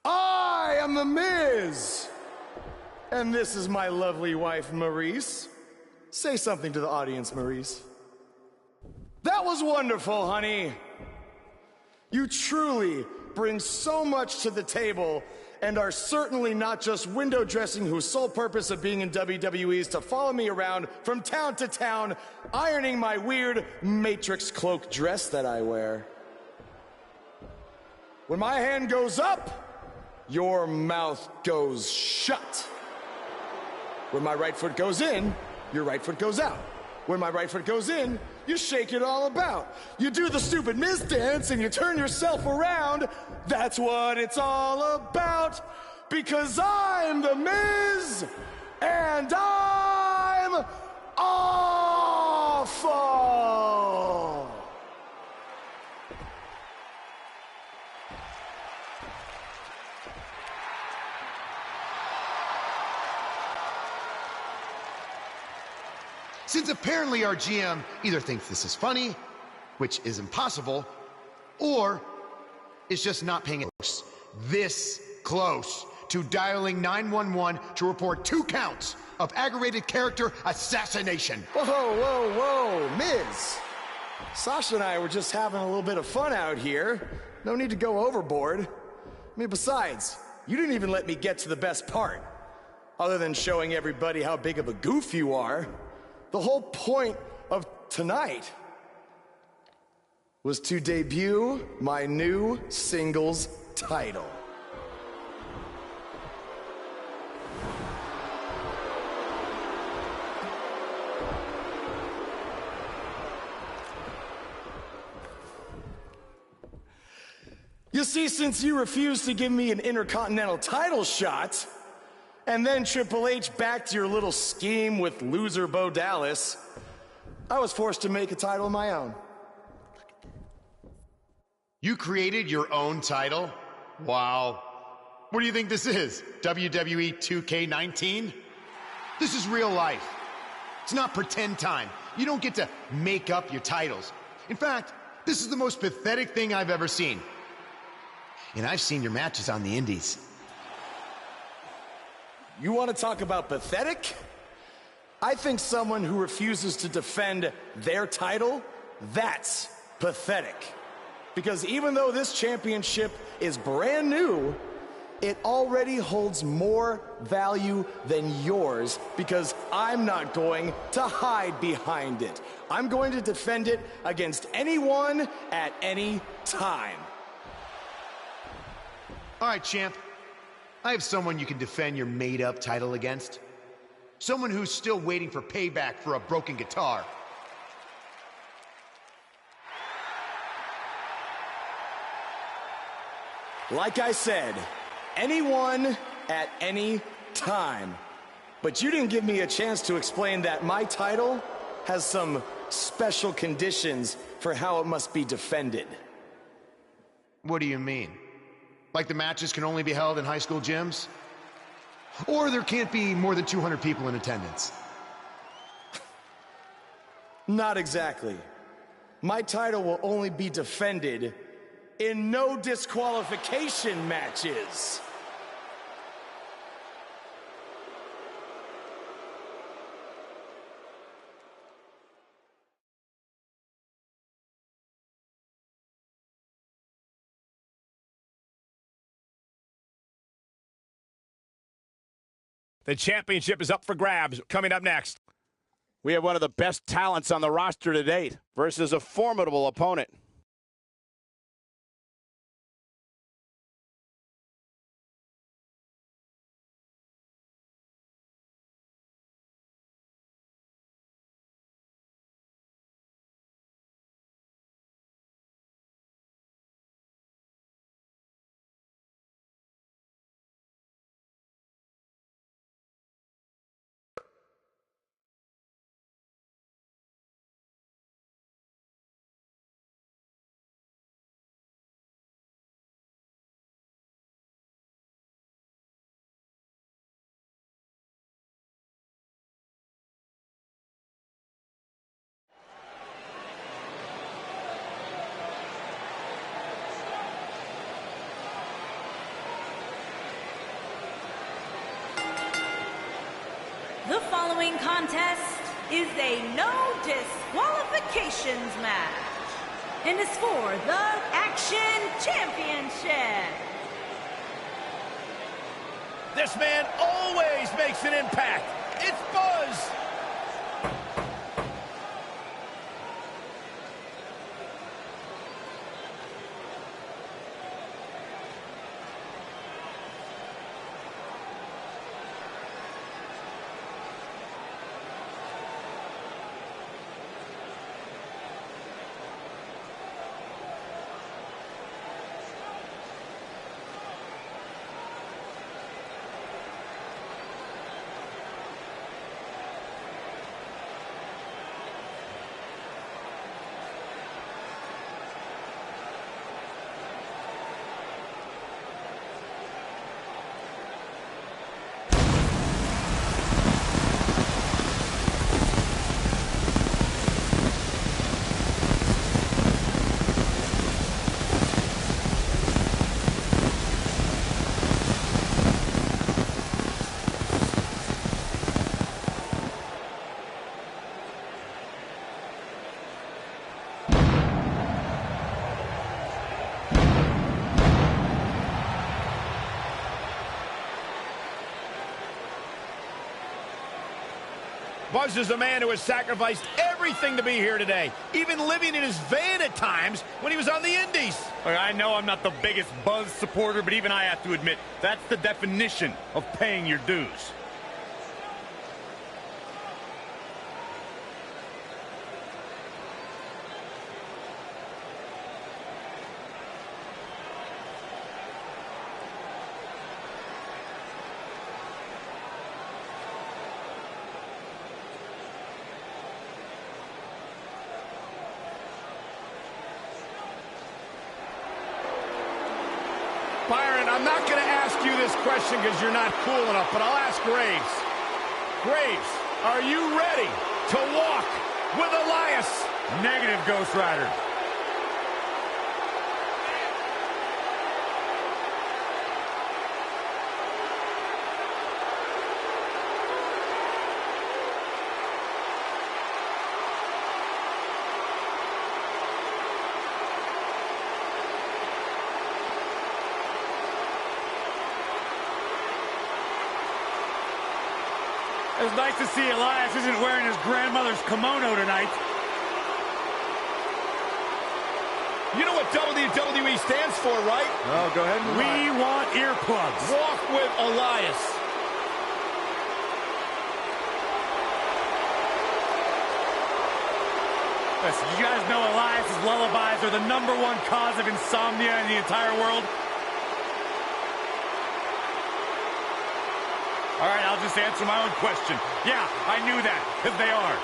I am The Miz! And this is my lovely wife, Maurice. Say something to the audience, Maurice. That was wonderful, honey. You truly bring so much to the table and are certainly not just window dressing whose sole purpose of being in WWE is to follow me around from town to town, ironing my weird Matrix cloak dress that I wear. When my hand goes up, your mouth goes shut. When my right foot goes in, your right foot goes out. When my right foot goes in, you shake it all about. You do the stupid Miz dance and you turn yourself around. That's what it's all about. Because I'm The Miz, and I'm awful. Since apparently our GM either thinks this is funny, which is impossible, or is just not paying attention this close to dialing 911 to report 2 counts of aggravated character assassination. Whoa, whoa, whoa, Miz. Sasha and I were just having a little bit of fun out here. No need to go overboard. I mean, besides, you didn't even let me get to the best part. Other than showing everybody how big of a goof you are. The whole point of tonight was to debut my new singles title. You see, since you refused to give me an Intercontinental title shot, and then Triple H backed your little scheme with loser Bo Dallas, I was forced to make a title of my own. You created your own title? Wow. What do you think this is? WWE 2K19? This is real life. It's not pretend time. You don't get to make up your titles. In fact, this is the most pathetic thing I've ever seen. And I've seen your matches on the indies. You want to talk about pathetic? I think someone who refuses to defend their title, that's pathetic. Because even though this championship is brand new, it already holds more value than yours because I'm not going to hide behind it. I'm going to defend it against anyone at any time. All right, champ. I have someone you can defend your made-up title against. Someone who's still waiting for payback for a broken guitar. Like I said, anyone at any time. But you didn't give me a chance to explain that my title has some special conditions for how it must be defended. What do you mean? Like the matches can only be held in high school gyms? Or there can't be more than 200 people in attendance? Not exactly. My title will only be defended in no disqualification matches. The championship is up for grabs. Coming up next, we have one of the best talents on the roster to date versus a formidable opponent. The following contest is a no disqualifications match and is for the Action Championship. This man always makes an impact. It's Buzz. Buzz is a man who has sacrificed everything to be here today, even living in his van at times when he was on the Indies. I know I'm not the biggest Buzz supporter, but even I have to admit, that's the definition of paying your dues. Byron, I'm not going to ask you this question because you're not cool enough, but I'll ask Graves. Graves, are you ready to walk with Elias? Negative, Ghost Rider. It's nice to see Elias isn't wearing his grandmother's kimono tonight. You know what WWE stands for, right? Oh, go ahead. We want earplugs. Walk with Elias. Listen, you guys know Elias's lullabies are the #1 cause of insomnia in the entire world? All right, I'll just answer my own question. Yeah, I knew that, because they are.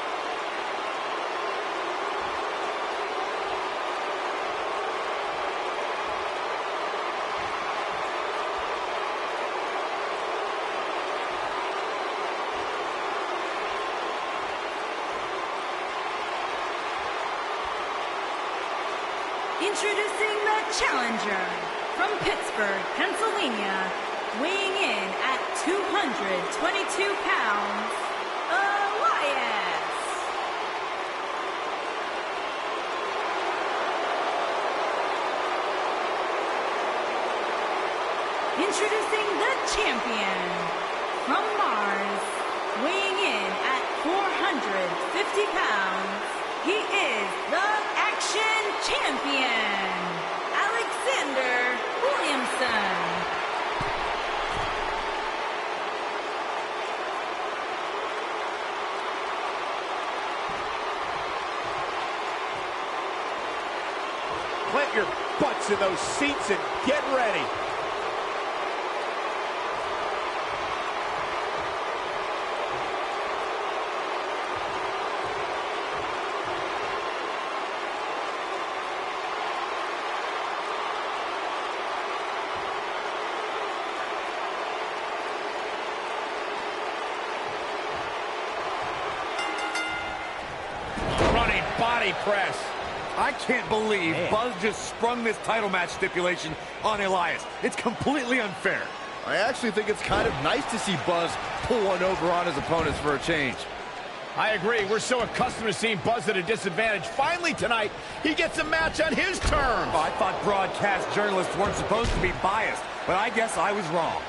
Introducing the challenger from Pittsburgh, Pennsylvania, weighing in at 222 pounds, Elias. Introducing the champion from Mars, weighing in at 450 pounds, he is the Action Champion, Alexander Williamson. Plant your butts in those seats and get ready. Running body press. I can't believe Buzz just sprung this title match stipulation on Elias. It's completely unfair. I actually think it's kind of nice to see Buzz pull one over on his opponents for a change. I agree. We're so accustomed to seeing Buzz at a disadvantage. Finally tonight, he gets a match on his terms. Oh, I thought broadcast journalists weren't supposed to be biased, but I guess I was wrong.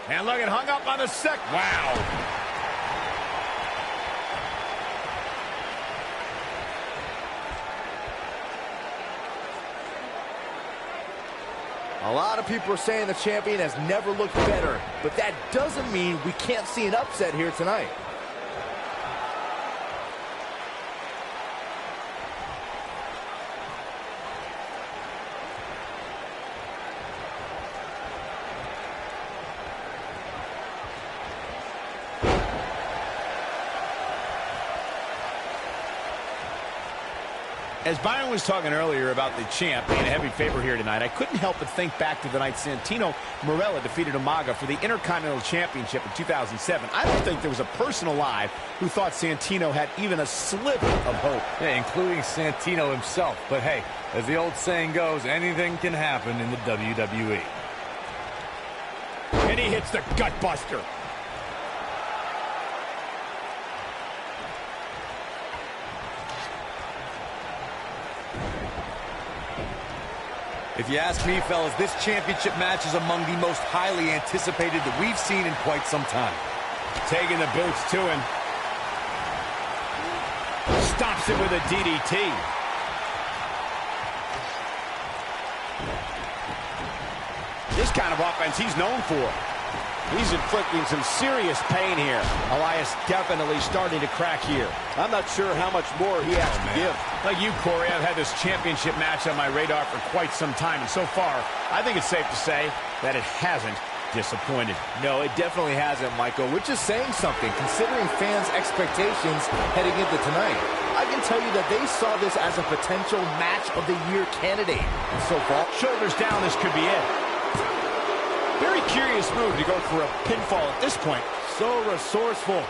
And look, it hung up on the Wow. A lot of people are saying the champion has never looked better, but that doesn't mean we can't see an upset here tonight. As Byron was talking earlier about the champ being a heavy favorite here tonight, I couldn't help but think back to the night Santino Marella defeated Umaga for the Intercontinental Championship in 2007. I don't think there was a person alive who thought Santino had even a sliver of hope. Yeah, including Santino himself. But hey, as the old saying goes, anything can happen in the WWE. And he hits the gut buster. If you ask me, fellas, this championship match is among the most highly anticipated that we've seen in quite some time. Taking the boots to him. Stops it with a DDT. This kind of offense he's known for. He's inflicting some serious pain here. Elias definitely starting to crack here. I'm not sure how much more he has to give. Like you, Corey, I've had this championship match on my radar for quite some time, and so far, I think it's safe to say that it hasn't disappointed. No, it definitely hasn't, Michael, which is saying something, considering fans' expectations heading into tonight. I can tell you that they saw this as a potential match of the year candidate. And so far, shoulders down, this could be it. Very curious move to go for a pinfall at this point. So resourceful.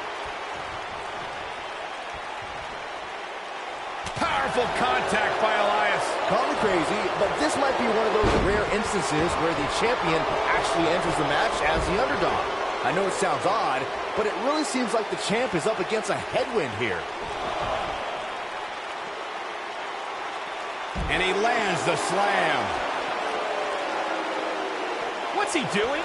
Powerful contact by Elias. Call me crazy, but this might be one of those rare instances where the champion actually enters the match as the underdog. I know it sounds odd, but it really seems like the champ is up against a headwind here. And he lands the slam. What's he doing?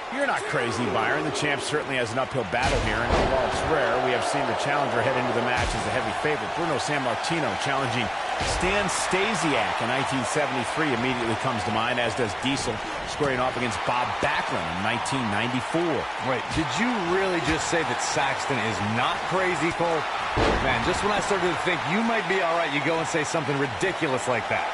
You're not crazy, Byron. The champ certainly has an uphill battle here, and while it's rare, we have seen the challenger head into the match as a heavy favorite. Bruno Sammartino challenging Stan Stasiak in 1973 immediately comes to mind, as does Diesel squaring off against Bob Backlund in 1994. Wait, did you really just say that Saxton is not crazy, Cole? Man, just when I started to think you might be all right, you go and say something ridiculous like that.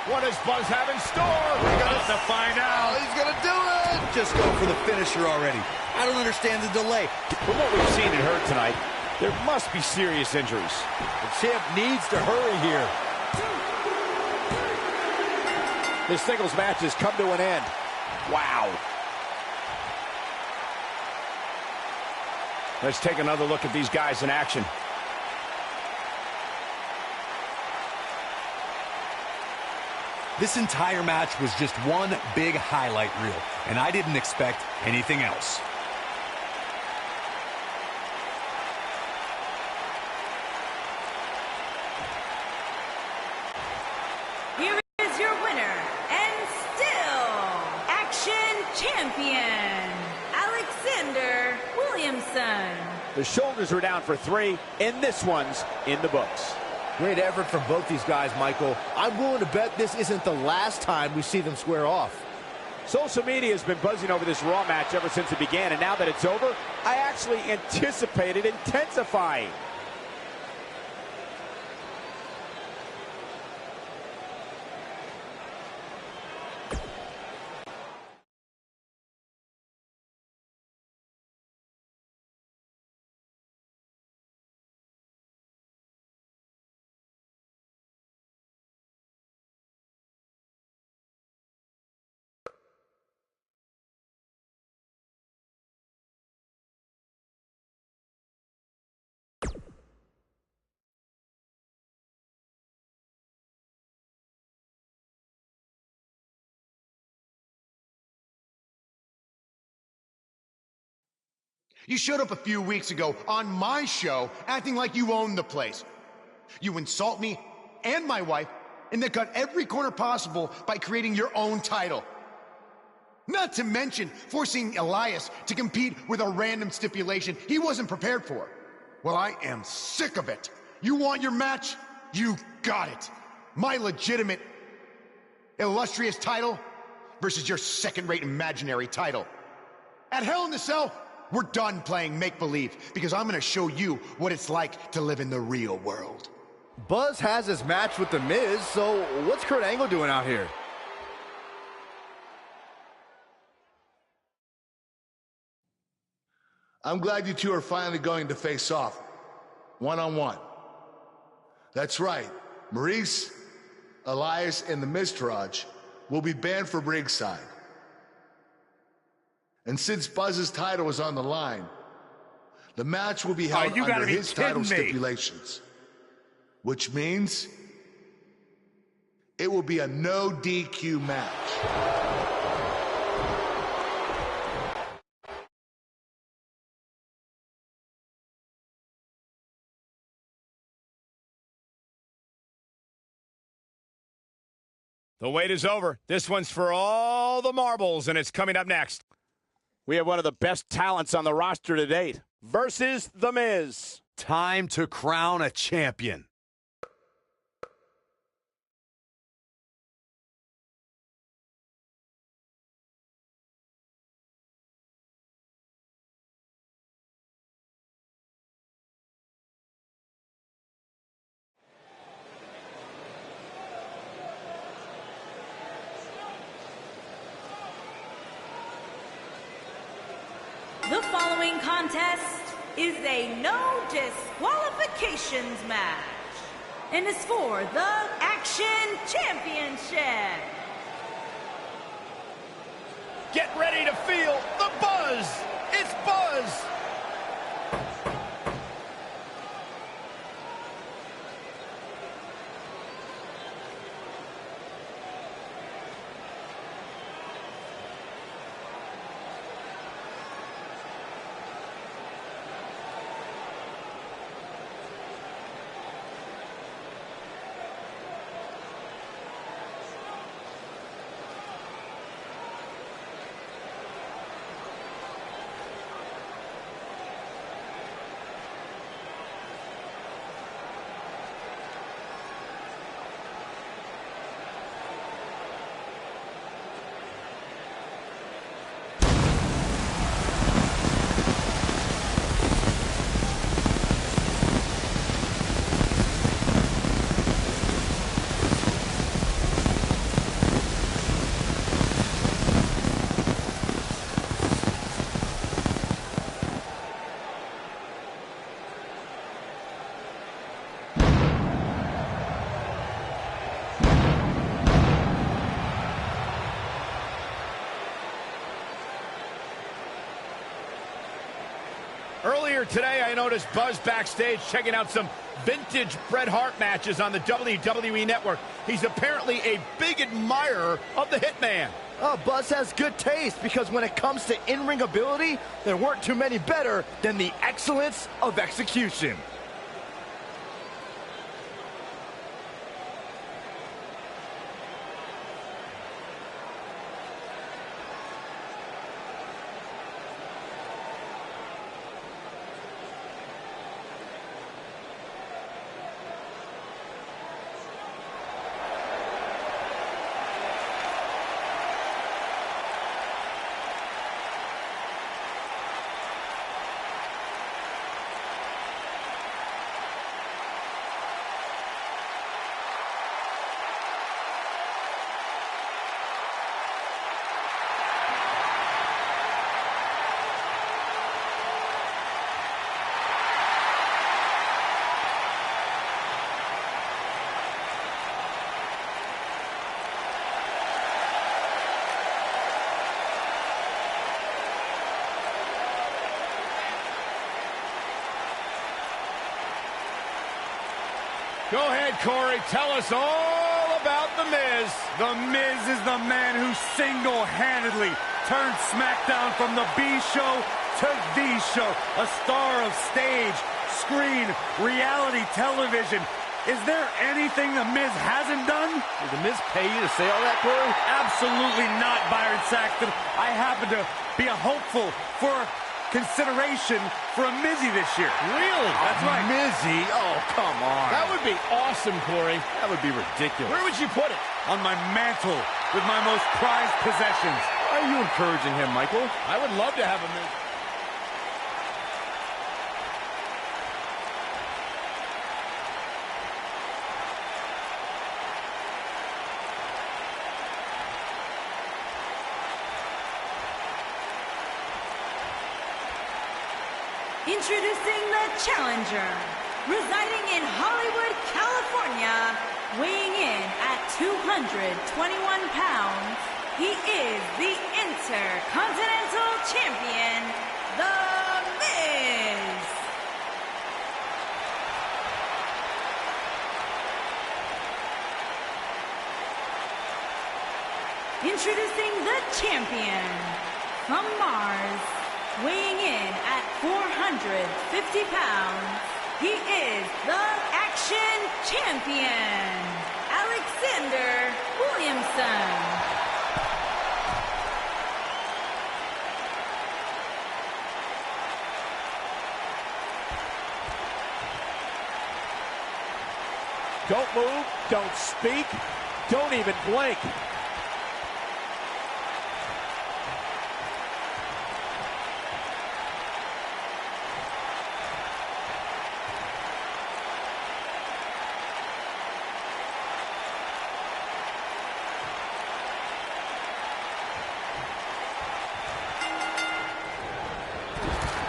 What does Buzz have in store? We're about to find out. He's gonna do it! Just go for the finisher already. I don't understand the delay. From what we've seen and heard tonight, there must be serious injuries. The champ needs to hurry here. This singles match has come to an end. Wow. Let's take another look at these guys in action. This entire match was just one big highlight reel, and I didn't expect anything else. Here is your winner, and still Action Champion, Alexander Williamson. The shoulders were down for 3, and this one's in the books. Great effort from both these guys, Michael. I'm willing to bet this isn't the last time we see them square off. Social media has been buzzing over this Raw match ever since it began, and now that it's over, I actually anticipate it intensifying. You showed up a few weeks ago on my show acting like you owned the place. You insult me and my wife and then cut every corner possible by creating your own title. Not to mention forcing Elias to compete with a random stipulation he wasn't prepared for. Well, I am sick of it. You want your match? You got it. My legitimate, illustrious title versus your second-rate imaginary title. At Hell in the Cell, we're done playing make-believe because I'm going to show you what it's like to live in the real world. Buzz has his match with The Miz, so what's Kurt Angle doing out here? I'm glad you two are finally going to face off, one-on-one. That's right, Maurice, Elias, and the Miztourage will be banned from ringside. And since Buzz's title is on the line, the match will be held under his title stipulations. Which means it will be a no DQ match. The wait is over. This one's for all the marbles, and it's coming up next. We have one of the best talents on the roster to date versus The Miz. Time to crown a champion. The following contest is a no disqualifications match and is for the Action Championship. Get ready to feel the buzz. It's Buzz. Earlier today, I noticed Buzz backstage checking out some vintage Bret Hart matches on the WWE Network. He's apparently a big admirer of the Hitman. Buzz has good taste because when it comes to in-ring ability, there weren't too many better than the excellence of execution. Go ahead, Corey. Tell us all about The Miz. The Miz is the man who single-handedly turned SmackDown from the B show to the show, a star of stage, screen, reality television. Is there anything The Miz hasn't done? Did The Miz pay you to say all that, Corey? Absolutely not, Byron Saxton. I happen to be a hopeful for consideration for a Mizzy this year. Really? That's right. Mizzy? Oh, come on. That would be awesome, Corey. That would be ridiculous. Where would you put it? On my mantle with my most prized possessions. Why are you encouraging him, Michael? I would love to have a Miz. Introducing the challenger, residing in Hollywood, California, weighing in at 221 pounds, he is the Intercontinental Champion, The Miz. Introducing the champion from Mars, weighing in at 450 pounds, he is the Action Champion, Alexander Williamson. Don't move, don't speak, don't even blink.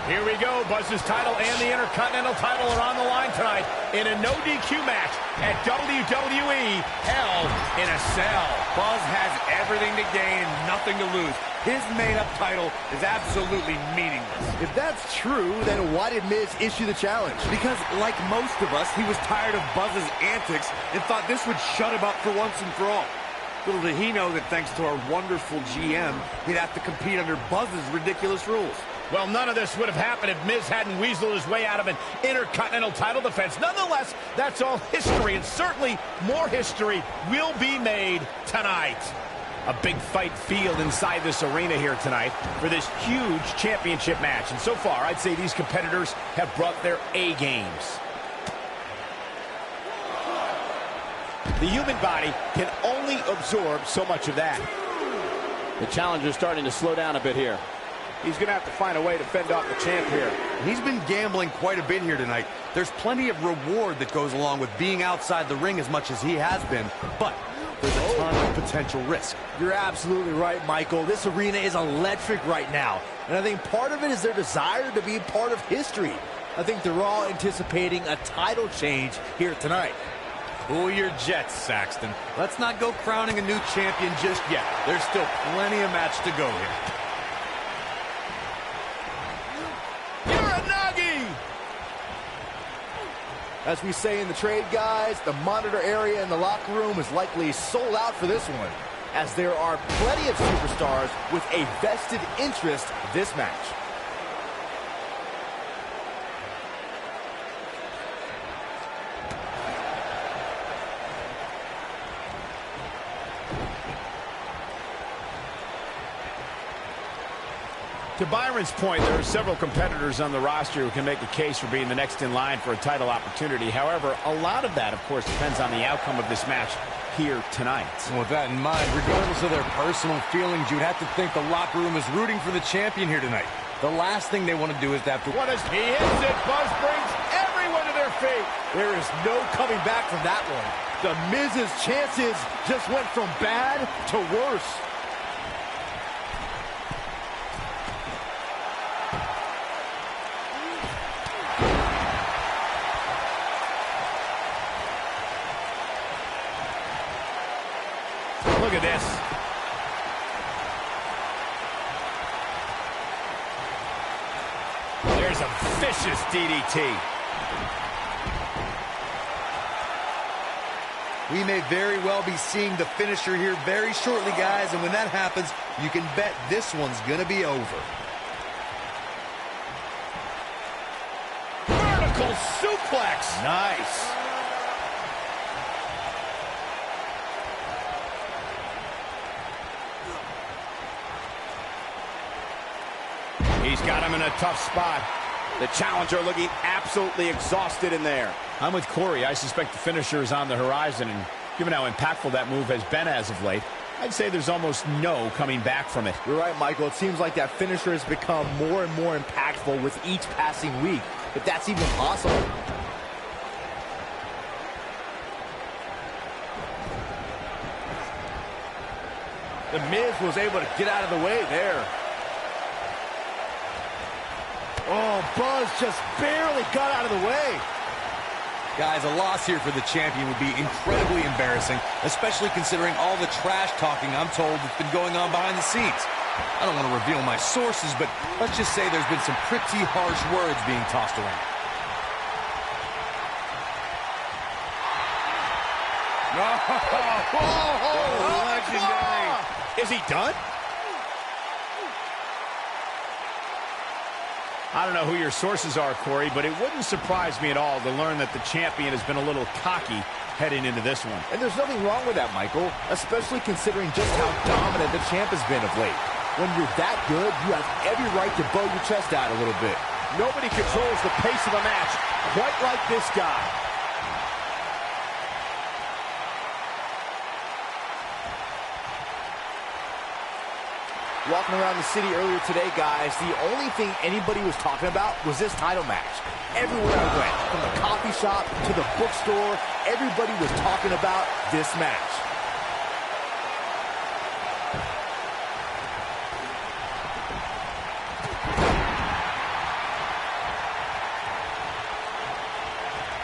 Here we go. Buzz's title and the Intercontinental title are on the line tonight in a no DQ match at WWE Hell in a Cell. Buzz has everything to gain and nothing to lose. His made-up title is absolutely meaningless. If that's true, then why did Miz issue the challenge? Because, like most of us, he was tired of Buzz's antics and thought this would shut him up for once and for all. Little did he know that thanks to our wonderful GM, he'd have to compete under Buzz's ridiculous rules. Well, none of this would have happened if Miz hadn't weaseled his way out of an Intercontinental title defense. Nonetheless, that's all history, and certainly more history will be made tonight. A big fight field inside this arena here tonight for this huge championship match. And so far, I'd say these competitors have brought their A games. The human body can only absorb so much of that. The challenger's starting to slow down a bit here. He's going to have to find a way to fend off the champ here. He's been gambling quite a bit here tonight. There's plenty of reward that goes along with being outside the ring as much as he has been, but there's a ton of potential risk. You're absolutely right, Michael. This arena is electric right now, and I think part of it is their desire to be part of history. I think they're all anticipating a title change here tonight. Cool your jets, Saxton. Let's not go crowning a new champion just yet. There's still plenty of match to go here. As we say in the trade, guys, the monitor area in the locker room is likely sold out for this one, as there are plenty of superstars with a vested interest in this match. To Byron's point, there are several competitors on the roster who can make a case for being the next in line for a title opportunity. However, a lot of that, of course, depends on the outcome of this match here tonight. And with that in mind, regardless of their personal feelings, you'd have to think the locker room is rooting for the champion here tonight. The last thing they want to do is to have to... What is he hits it? Buzz brings everyone to their feet. There is no coming back from that one. The Miz's chances just went from bad to worse. Look at this. There's a vicious DDT. We may very well be seeing the finisher here very shortly, guys, and when that happens, you can bet this one's going to be over. suplex. Nice. He's got him in a tough spot. The challenger looking absolutely exhausted in there. I'm with Corey. I suspect the finisher is on the horizon, and given how impactful that move has been as of late, I'd say there's almost no coming back from it. You're right, Michael. It seems like that finisher has become more and more impactful with each passing week, if that's even possible. The Miz was able to get out of the way there. Oh, Buzz just barely got out of the way. Guys, a loss here for the champion would be incredibly embarrassing, especially considering all the trash talking I'm told that's been going on behind the scenes. I don't want to reveal my sources, but let's just say there's been some pretty harsh words being tossed around. Oh, legendary. Is he done? I don't know who your sources are, Corey, but it wouldn't surprise me at all to learn that the champion has been a little cocky heading into this one. And there's nothing wrong with that, Michael, especially considering just how dominant the champ has been of late. When you're that good, you have every right to bow your chest out a little bit. Nobody controls the pace of a match quite like this guy. Walking around the city earlier today, guys, the only thing anybody was talking about was this title match. Everywhere I went, from the coffee shop to the bookstore, everybody was talking about this match.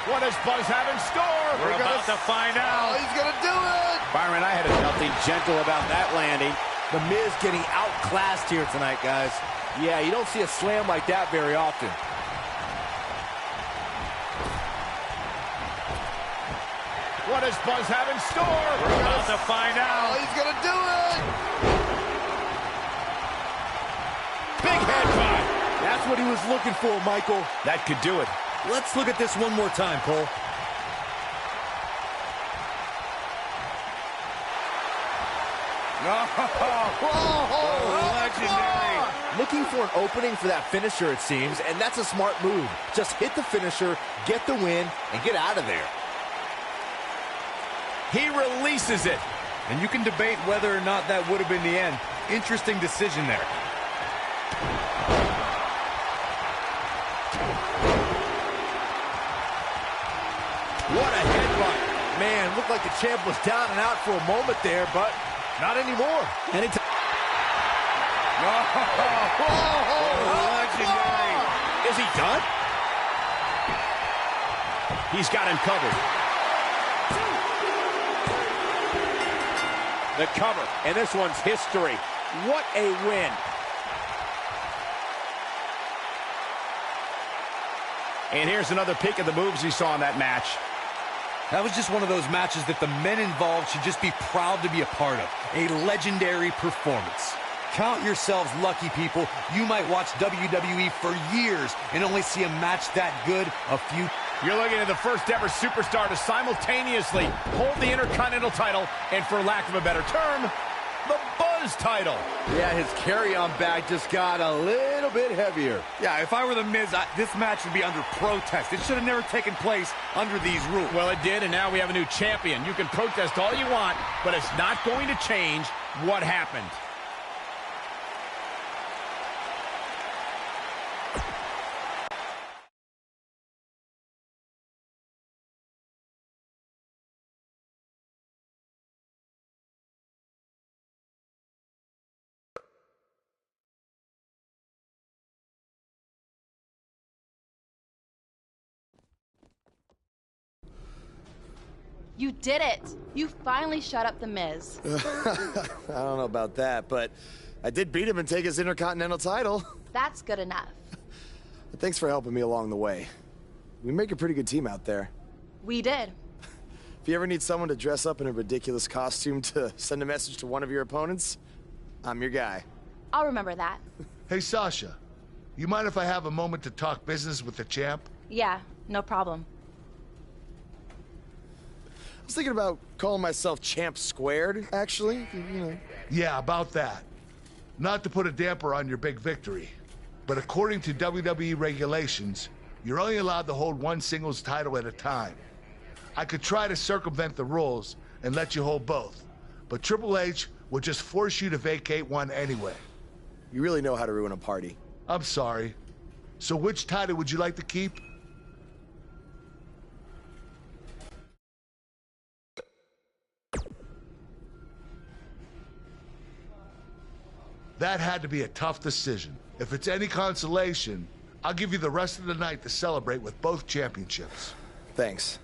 What does Buzz have in store? We're about to find out. Oh, he's going to do it! Byron, I had nothing gentle about that landing. The Miz getting outclassed here tonight, guys. Yeah, you don't see a slam like that very often. What does Buzz have in store? We're about to find out. Oh, he's going to do it! Big headbutt. That's what he was looking for, Michael. That could do it. Let's look at this one more time, Cole. Legendary. Looking for an opening for that finisher, it seems, and that's a smart move. Just hit the finisher, get the win, and get out of there. He releases it. And you can debate whether or not that would have been the end. Interesting decision there. What a headbutt. Man, looked like the champ was down and out for a moment there, but not anymore. And it's Legendary. Is he done? He's got him covered. The cover, and this one's history. What a win. And here's another peek at the moves we saw in that match. That was just one of those matches that the men involved should just be proud to be a part of. A legendary performance. Count yourselves lucky, people. You might watch WWE for years and only see a match that good a few. You're looking at the first ever superstar to simultaneously hold the Intercontinental title and, for lack of a better term, the Buzz title. Yeah, his carry-on bag just got a little bit heavier. Yeah, if I were the Miz, this match would be under protest. It should have never taken place under these rules. Well, it did, and now we have a new champion. You can protest all you want, but it's not going to change what happened. You did it! You finally shut up the Miz. I don't know about that, but I did beat him and take his Intercontinental title. That's good enough. But thanks for helping me along the way. We make a pretty good team out there. We did. If you ever need someone to dress up in a ridiculous costume to send a message to one of your opponents, I'm your guy. I'll remember that. Hey, Sasha, you mind if I have a moment to talk business with the champ? Yeah, no problem. I was thinking about calling myself Champ Squared, actually. You know. Yeah, about that. Not to put a damper on your big victory, but according to WWE regulations, you're only allowed to hold one singles title at a time. I could try to circumvent the rules and let you hold both, but Triple H would just force you to vacate one anyway. You really know how to ruin a party. I'm sorry. So which title would you like to keep? That had to be a tough decision. If it's any consolation, I'll give you the rest of the night to celebrate with both championships. Thanks.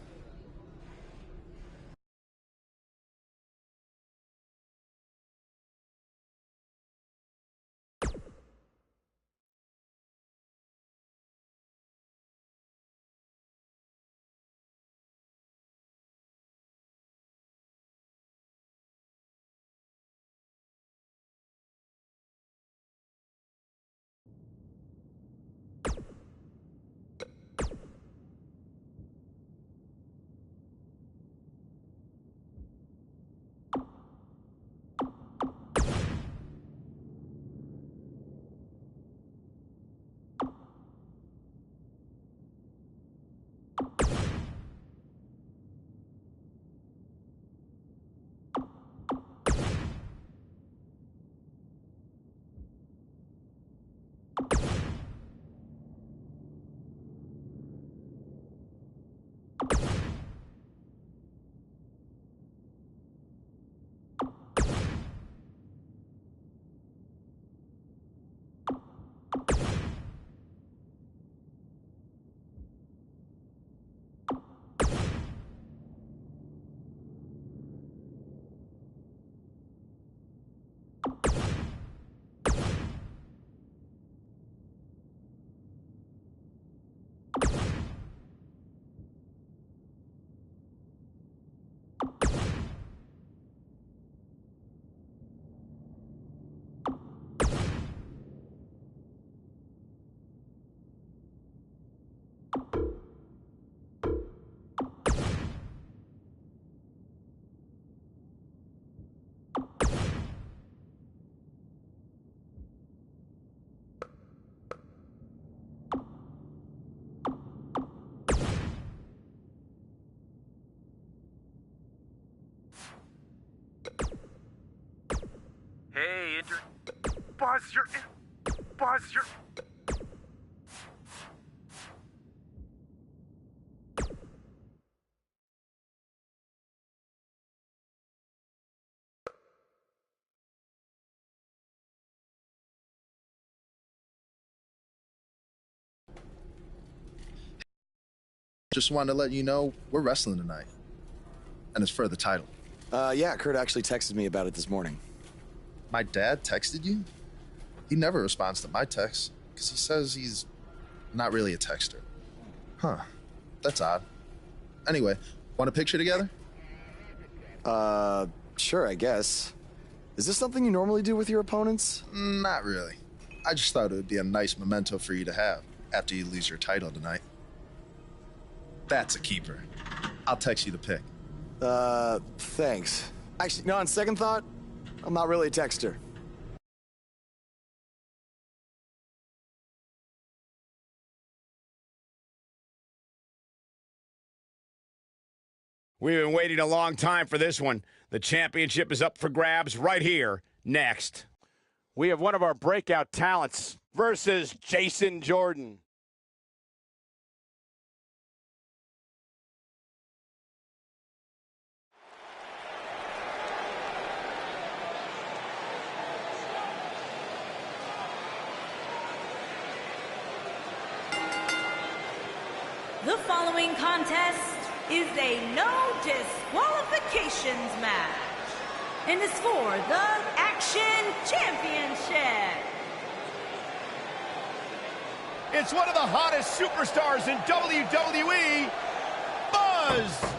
Hey, Buzz, you're in. Buzz, you're... Just wanted to let you know we're wrestling tonight. And it's for the title. Yeah, Kurt actually texted me about it this morning. My dad texted you? He never responds to my texts, because he says he's not really a texter. Huh. That's odd. Anyway, want a picture together? Sure, I guess. Is this something you normally do with your opponents? Not really. I just thought it would be a nice memento for you to have after you lose your title tonight. That's a keeper. I'll text you the pic. Thanks. Actually, no, on second thought, I'm not really a texter. We've been waiting a long time for this one. The championship is up for grabs right here, next. We have one of our breakout talents versus Jason Jordan. The following contest is a no disqualifications match and is for the Action Championship. It's one of the hottest superstars in WWE, Buzz.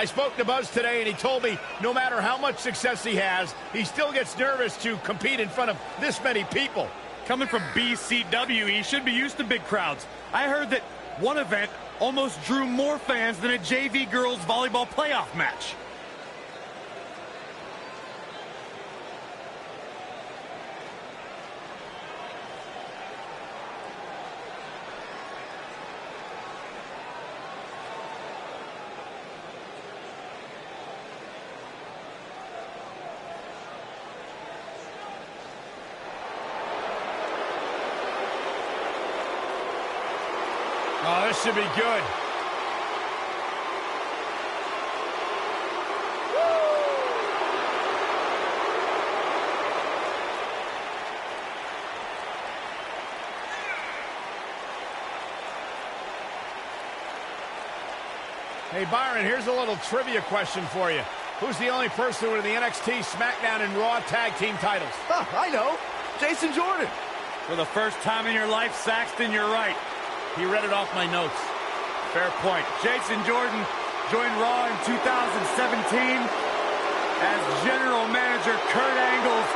I spoke to Buzz today, and he told me no matter how much success he has, he still gets nervous to compete in front of this many people. Coming from BCW, he should be used to big crowds. I heard that one event almost drew more fans than a JV girls volleyball playoff match. Oh, this should be good. Hey, Byron, here's a little trivia question for you. Who's the only person with the NXT, SmackDown, and Raw tag team titles? Huh, I know. Jason Jordan. For the first time in your life, Saxton, you're right. He read it off my notes. Fair point. Jason Jordan joined Raw in 2017 as General Manager Kurt Angle's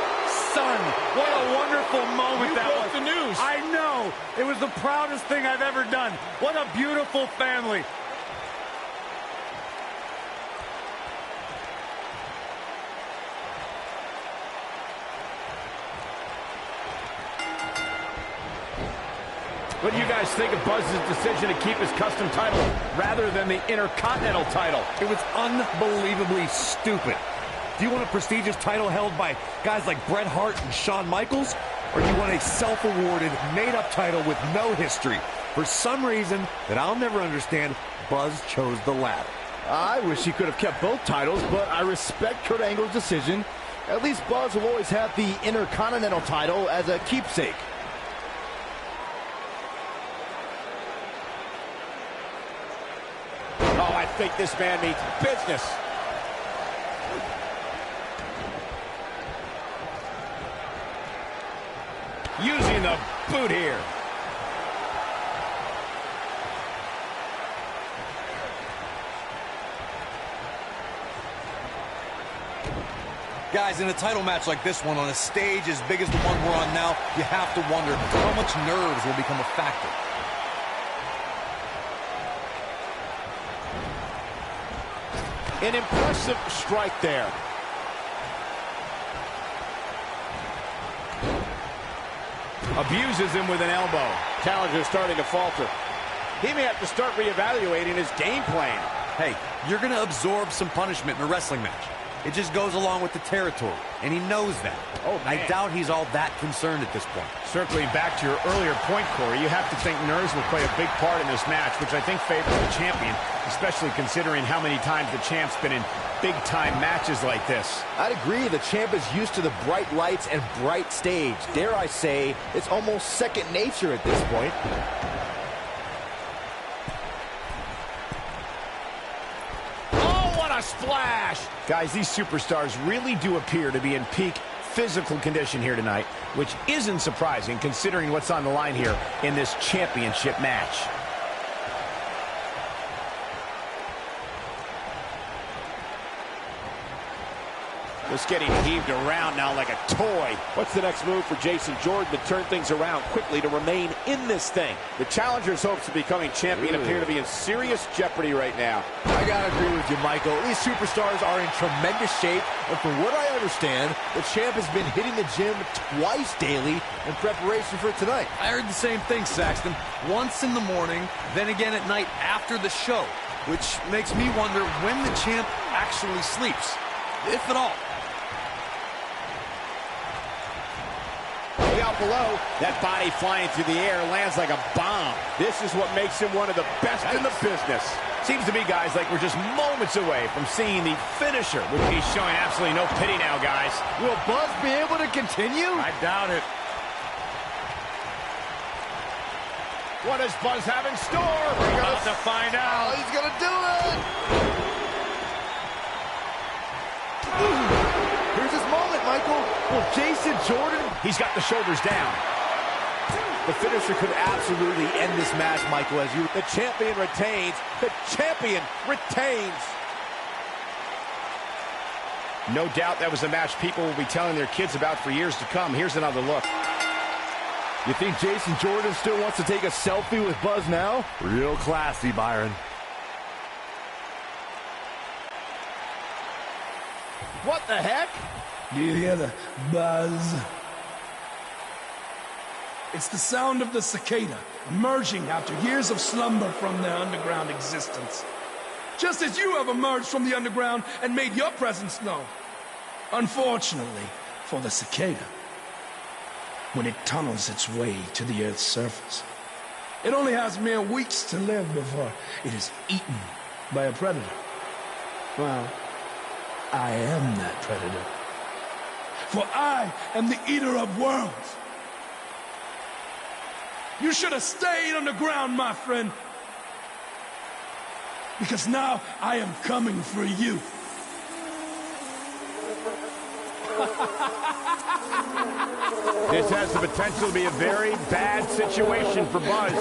son. What a wonderful moment that was. You broke the news. I know. It was the proudest thing I've ever done. What a beautiful family. What do you guys think of Buzz's decision to keep his custom title rather than the Intercontinental title? It was unbelievably stupid. Do you want a prestigious title held by guys like Bret Hart and Shawn Michaels? Or do you want a self-awarded, made-up title with no history? For some reason that I'll never understand, Buzz chose the latter. I wish he could have kept both titles, but I respect Kurt Angle's decision. At least Buzz will always have the Intercontinental title as a keepsake. Oh, I think this man means business. Using the boot here. Guys, in a title match like this one, on a stage as big as the one we're on now, you have to wonder how much nerves will become a factor. An impressive strike there. Abuses him with an elbow. Challenger starting to falter. He may have to start reevaluating his game plan. Hey, you're going to absorb some punishment in a wrestling match. It just goes along with the territory, and he knows that. Oh, man. I doubt he's all that concerned at this point. Circling back to your earlier point, Corey, you have to think nerves will play a big part in this match, which I think favors the champion, especially considering how many times the champ's been in big-time matches like this. I'd agree. The champ is used to the bright lights and bright stage. Dare I say, it's almost second nature at this point. A splash! Guys, these superstars really do appear to be in peak physical condition here tonight, which isn't surprising considering what's on the line here in this championship match. Just getting heaved around now like a toy. What's the next move for Jason Jordan to turn things around quickly to remain in this thing? The challenger's hopes of becoming champion appear to be in serious jeopardy right now. I gotta agree with you, Michael. These superstars are in tremendous shape, and from what I understand, the champ has been hitting the gym twice daily in preparation for tonight. I heard the same thing, Saxton. Once in the morning, then again at night after the show, which makes me wonder when the champ actually sleeps, if at all. Out below, that body flying through the air lands like a bomb. This is what makes him one of the best in the business. Seems to me, guys, like we're just moments away from seeing the finisher, which he's showing absolutely no pity now, guys. Will Buzz be able to continue? I doubt it. What does Buzz have in store? We're about to find out. Oh, he's gonna do it! Here's his moment, Michael. Will Jason Jordan... He's got the shoulders down. The finisher could absolutely end this match, Michael, as you... The champion retains. The champion retains. No doubt that was a match people will be telling their kids about for years to come. Here's another look. You think Jason Jordan still wants to take a selfie with Buzz now? Real classy, Byron. What the heck? Do you hear the buzz? It's the sound of the cicada emerging after years of slumber from their underground existence. Just as you have emerged from the underground and made your presence known. Unfortunately for the cicada, when it tunnels its way to the Earth's surface, it only has mere weeks to live before it is eaten by a predator. Well, I am that predator. For I am the eater of worlds. You should have stayed underground, my friend. Because now I am coming for you. This has the potential to be a very bad situation for Buzz.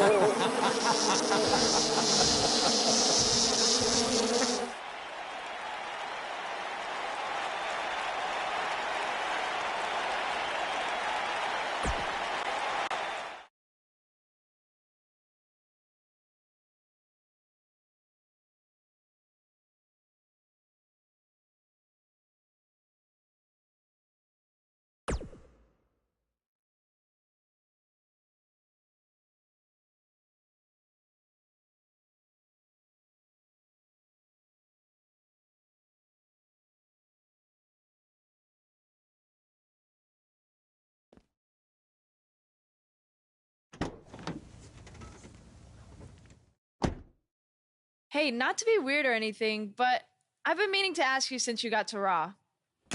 Hey, not to be weird or anything, but I've been meaning to ask you since you got to Raw.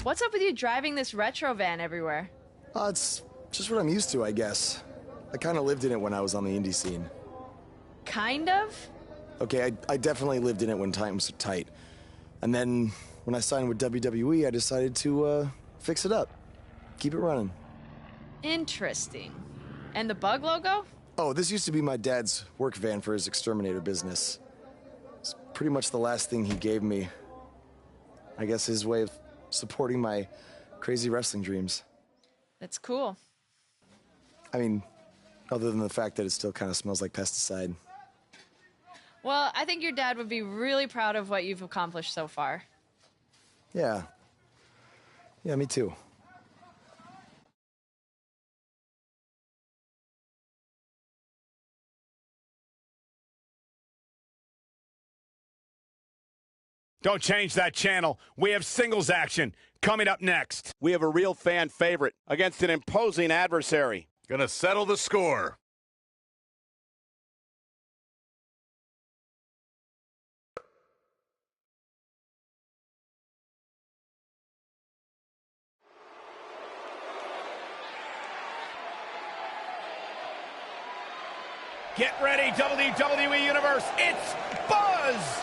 What's up with you driving this retro van everywhere? It's just what I'm used to, I guess. I kind of lived in it when I was on the indie scene. Kind of? Okay, I definitely lived in it when times were tight. And then when I signed with WWE, I decided to fix it up. Keep it running. Interesting. And the bug logo? Oh, this used to be my dad's work van for his exterminator business. It's pretty much the last thing he gave me. I guess his way of supporting my crazy wrestling dreams. That's cool. I mean, other than the fact that it still kind of smells like pesticide. Well, I think your dad would be really proud of what you've accomplished so far. Yeah. Yeah, me too. Don't change that channel. We have singles action coming up next. We have a real fan favorite against an imposing adversary. Gonna settle the score. Get ready, WWE Universe. It's Buzz!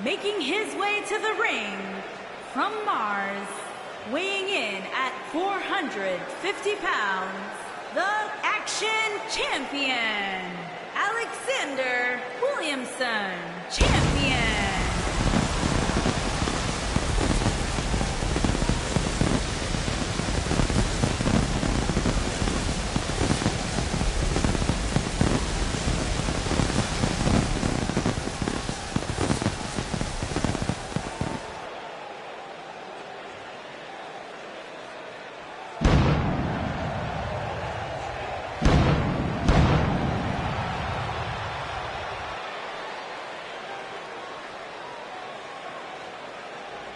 Making his way to the ring from Mars, weighing in at 450 pounds, the Action Champion, Alexander Williamson, Champion.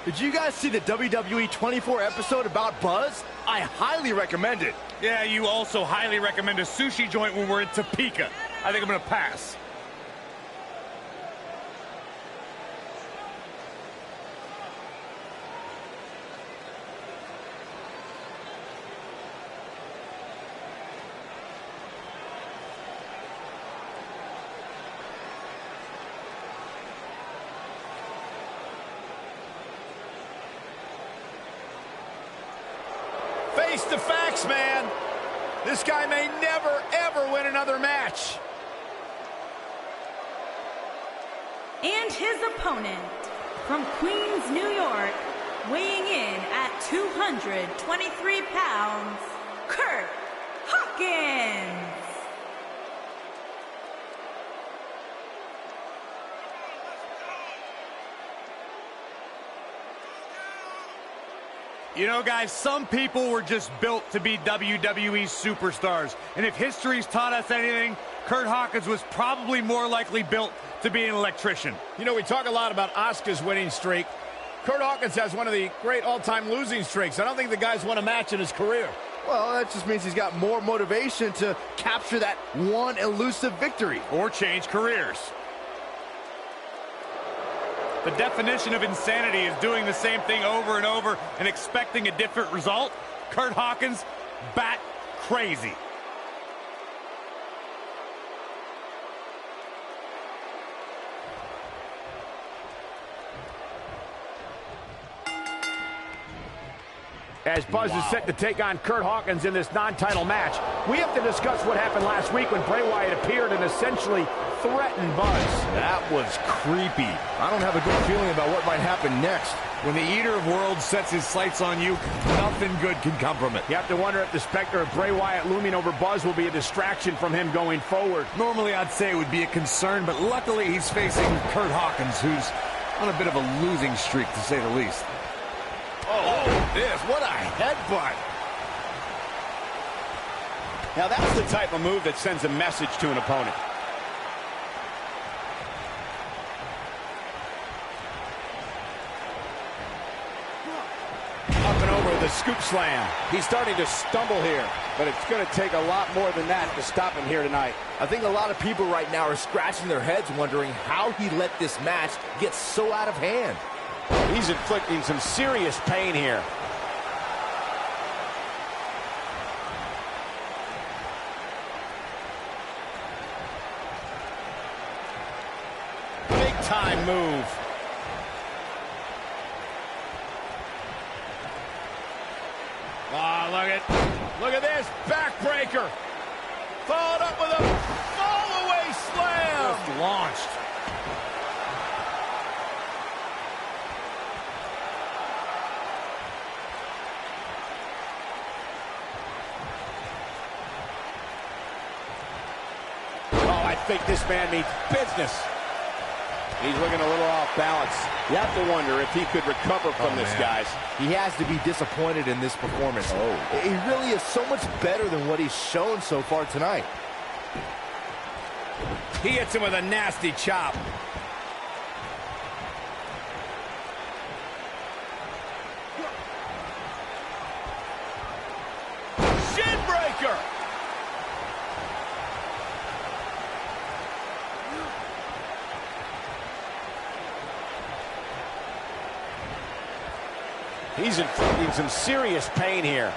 Did you guys see the WWE 24 episode about Buzz? I highly recommend it. Yeah, you also highly recommend a sushi joint when we're in Topeka. I think I'm gonna pass. Face the facts, man. This guy may never, ever win another match. And his opponent, from Queens, New York, weighing in at 223 pounds, Kurt Hawkins. You know, guys, some people were just built to be WWE superstars. And if history's taught us anything, Kurt Hawkins was probably more likely built to be an electrician. You know, we talk a lot about Asuka's winning streak. Kurt Hawkins has one of the great all-time losing streaks. I don't think the guy's won a match in his career. Well, that just means he's got more motivation to capture that one elusive victory. Or change careers. The definition of insanity is doing the same thing over and over and expecting a different result. Kurt Hawkins, bat crazy. As Buzz is set to take on Kurt Hawkins in this non-title match, we have to discuss what happened last week when Bray Wyatt appeared and essentially threatened Buzz. That was creepy. I don't have a good feeling about what might happen next. When the Eater of Worlds sets his sights on you, nothing good can come from it. You have to wonder if the specter of Bray Wyatt looming over Buzz will be a distraction from him going forward. Normally I'd say it would be a concern, but luckily he's facing Kurt Hawkins, who's on a bit of a losing streak, to say the least. Oh, this, what a headbutt. Now that's the type of move that sends a message to an opponent. Up and over with a scoop slam. He's starting to stumble here, but it's going to take a lot more than that to stop him here tonight. I think a lot of people right now are scratching their heads wondering how he let this match get so out of hand. He's inflicting some serious pain here. Big time move. Oh, look at this, backbreaker. Followed up with a fall-away slam. Just launched. I think this man means business. He's looking a little off balance. You have to wonder if he could recover from this, guys. He has to be disappointed in this performance. He really is so much better than what he's shown so far tonight. He hits him with a nasty chop. Shin breaker. He's inflicting some serious pain here.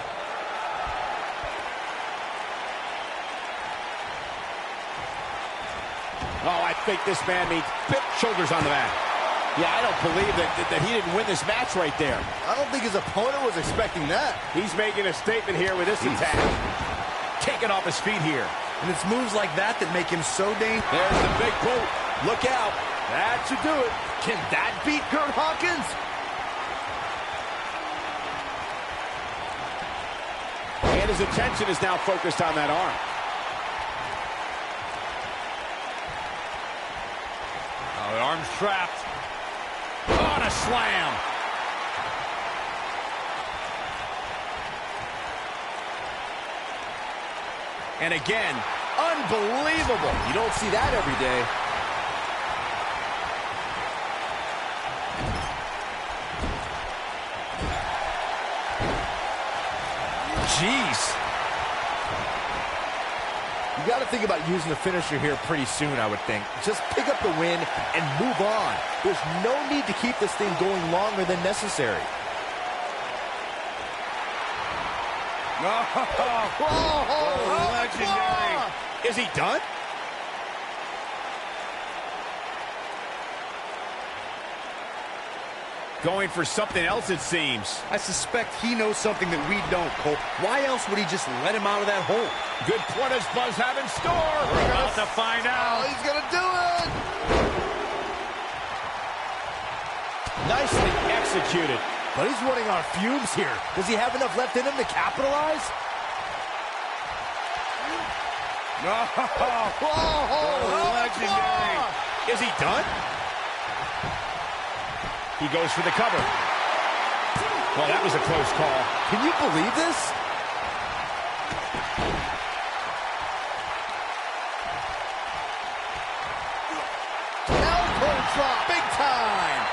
Oh, I think this man needs big shoulders on the mat. Yeah, I don't believe that he didn't win this match right there. I don't think his opponent was expecting that. He's making a statement here with this attack. Taking off his feet here. And it's moves like that that make him so dangerous. There's the big boot. Look out. That should do it. Can that beat Kurt Hawkins? And his attention is now focused on that arm. Oh, the arm's trapped. On a slam. And again, unbelievable. You don't see that every day. Jeez. You got to think about using the finisher here pretty soon, I would think. Just pick up the win and move on. There's no need to keep this thing going longer than necessary. Legendary. Is he done? Going for something else, it seems. I suspect he knows something that we don't, Cole. Why else would he just let him out of that hole? Good point as Buzz having score. We're about to find out. Oh, he's gonna do it! Nicely executed. But he's running on fumes here. Does he have enough left in him to capitalize? No! Oh, legendary! Is he done? He goes for the cover. Well, that was a close call. Can you believe this? Elbow drop, big time!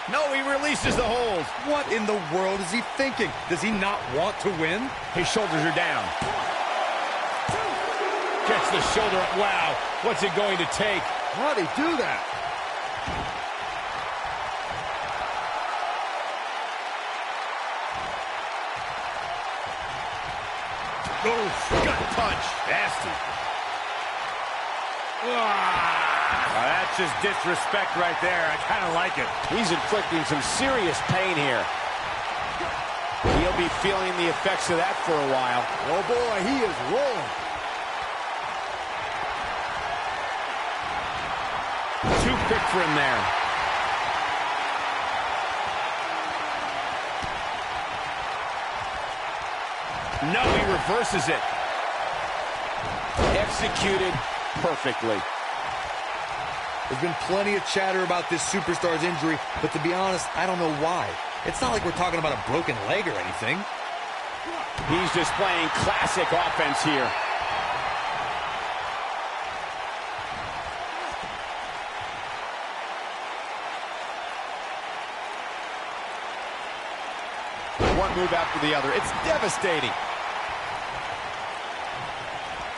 No, he releases the hold. What in the world is he thinking? Does he not want to win? His shoulders are down. Gets the shoulder up. Wow, what's it going to take? How'd he do that? Oh, gut punch. Nasty. That's just disrespect right there. I kind of like it. He's inflicting some serious pain here. He'll be feeling the effects of that for a while. Oh boy, he is rolling. Too quick for him there. No, he reverses it. Executed perfectly. There's been plenty of chatter about this superstar's injury, but to be honest, I don't know why. It's not like we're talking about a broken leg or anything. He's displaying classic offense here. One move after the other. It's devastating.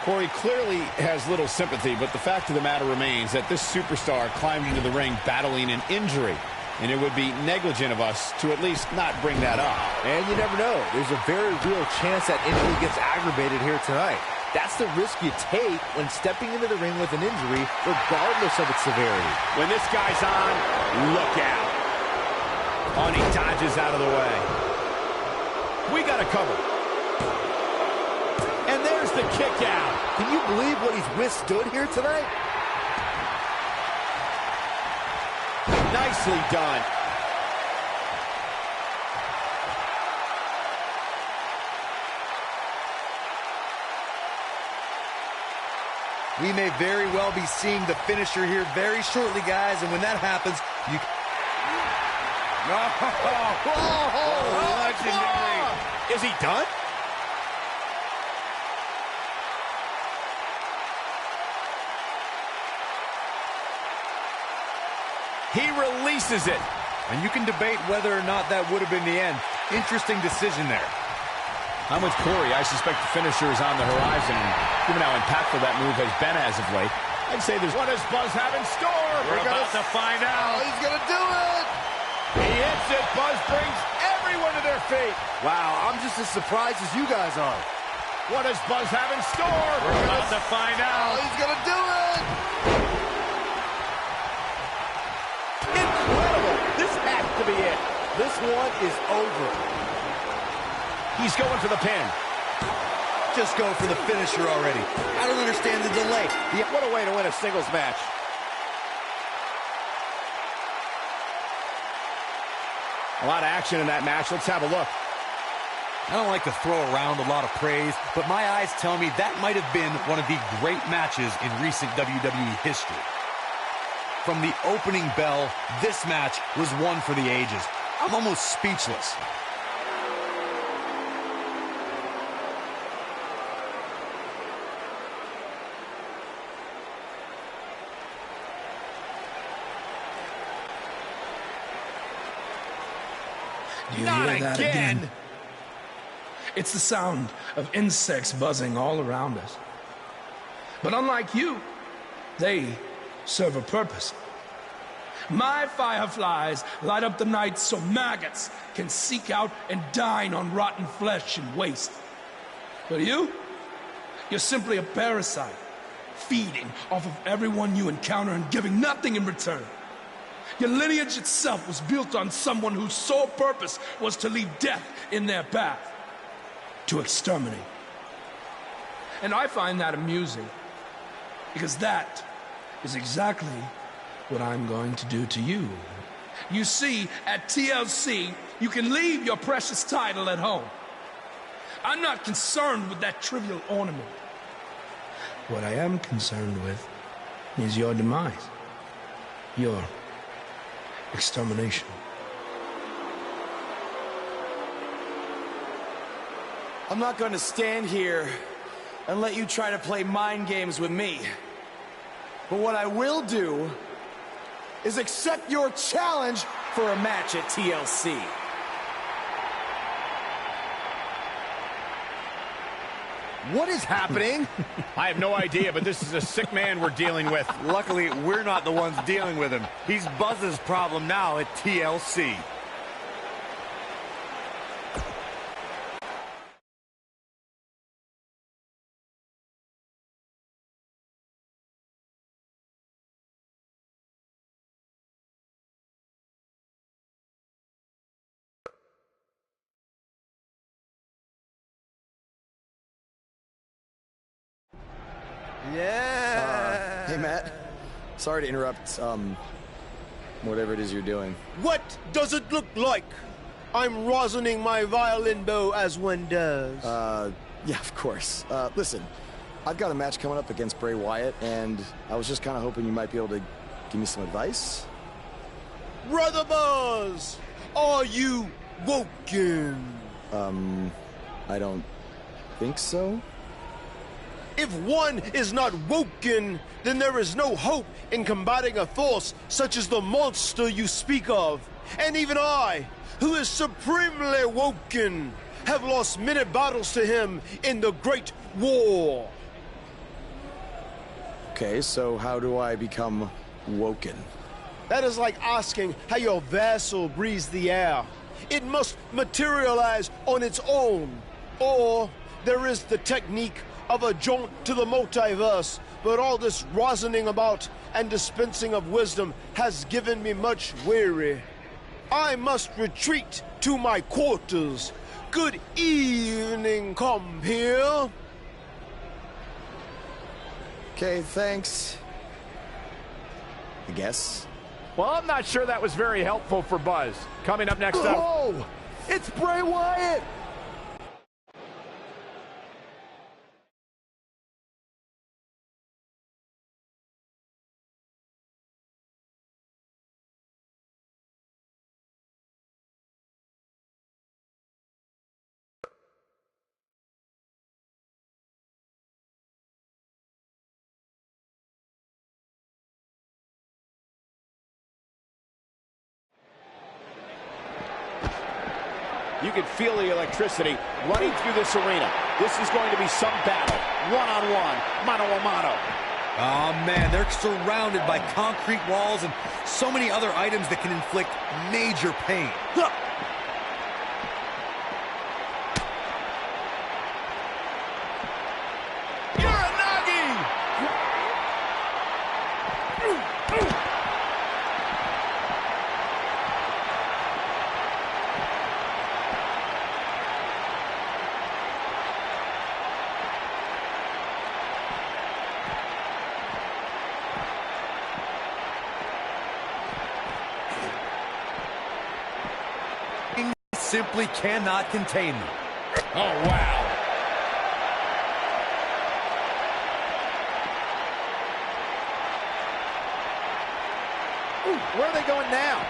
Corey clearly has little sympathy, but the fact of the matter remains that this superstar climbed into the ring battling an injury, and it would be negligent of us to at least not bring that up. And you never know. There's a very real chance that injury gets aggravated here tonight. That's the risk you take when stepping into the ring with an injury, regardless of its severity. When this guy's on, look out. Oh, and he dodges out of the way. We got a cover. And there's the kick out. Can you believe what he's withstood here tonight? Nicely done. We may very well be seeing the finisher here very shortly, guys, and when that happens, you... Legendary. Is he done? He releases it. And you can debate whether or not that would have been the end. Interesting decision there. I'm with Corey. I suspect the finisher is on the horizon. And given how impactful that move has been as of late, I'd say there's... What does Buzz have in store? We're about to find out. Oh, he's going to do it. He hits it. Buzz brings everyone to their feet. Wow, I'm just as surprised as you guys are. What does Buzz have in store? We're about to find out. Oh, he's going to do it. Incredible. This has to be it. This one is over. He's going for the pin. Just go for the finisher already. I don't understand the delay. What a way to win a singles match. A lot of action in that match. Let's have a look. I don't like to throw around a lot of praise, but my eyes tell me that might have been one of the great matches in recent WWE history. From the opening bell, this match was one for the ages. I'm almost speechless. You Not hear that again. It's the sound of insects buzzing all around us. But unlike you, they serve a purpose. My fireflies light up the night so maggots can seek out and dine on rotten flesh and waste. But you're simply a parasite, feeding off of everyone you encounter and giving nothing in return. Your lineage itself was built on someone whose sole purpose was to leave death in their path, to exterminate. And I find that amusing, because that is exactly what I'm going to do to you. You see, at TLC, you can leave your precious title at home. I'm not concerned with that trivial ornament. What I am concerned with is your demise, your extermination. I'm not going to stand here and let you try to play mind games with me. But what I will do is accept your challenge for a match at TLC. What is happening? I have no idea, but this is a sick man we're dealing with. Luckily, we're not the ones dealing with him. He's Buzz's problem now at TLC. Yeah. Hey, Matt. Sorry to interrupt, whatever it is you're doing. What does it look like? I'm rosining my violin bow as one does. Yeah, of course. Listen, I've got a match coming up against Bray Wyatt, and I was just kind of hoping you might be able to give me some advice. Brother Buzz, are you woken? I don't think so. If one is not woken, then there is no hope in combating a force such as the monster you speak of. And even I, who is supremely woken, have lost many battles to him in the Great War. Okay, so how do I become woken? That is like asking how your vessel breathes the air. It must materialize on its own. Or there is the technique of a jaunt to the multiverse, but all this rosining about and dispensing of wisdom has given me much weary. I must retreat to my quarters. Good evening, compeer. Okay, thanks. I guess. Well, I'm not sure that was very helpful for Buzz. Coming up next up... Oh! It's Bray Wyatt! You can feel the electricity running through this arena. This is going to be some battle. One-on-one, mano-a-mano. Oh, man, they're surrounded by concrete walls and so many other items that can inflict major pain. Simply cannot contain them. Oh, wow. Ooh, where are they going now?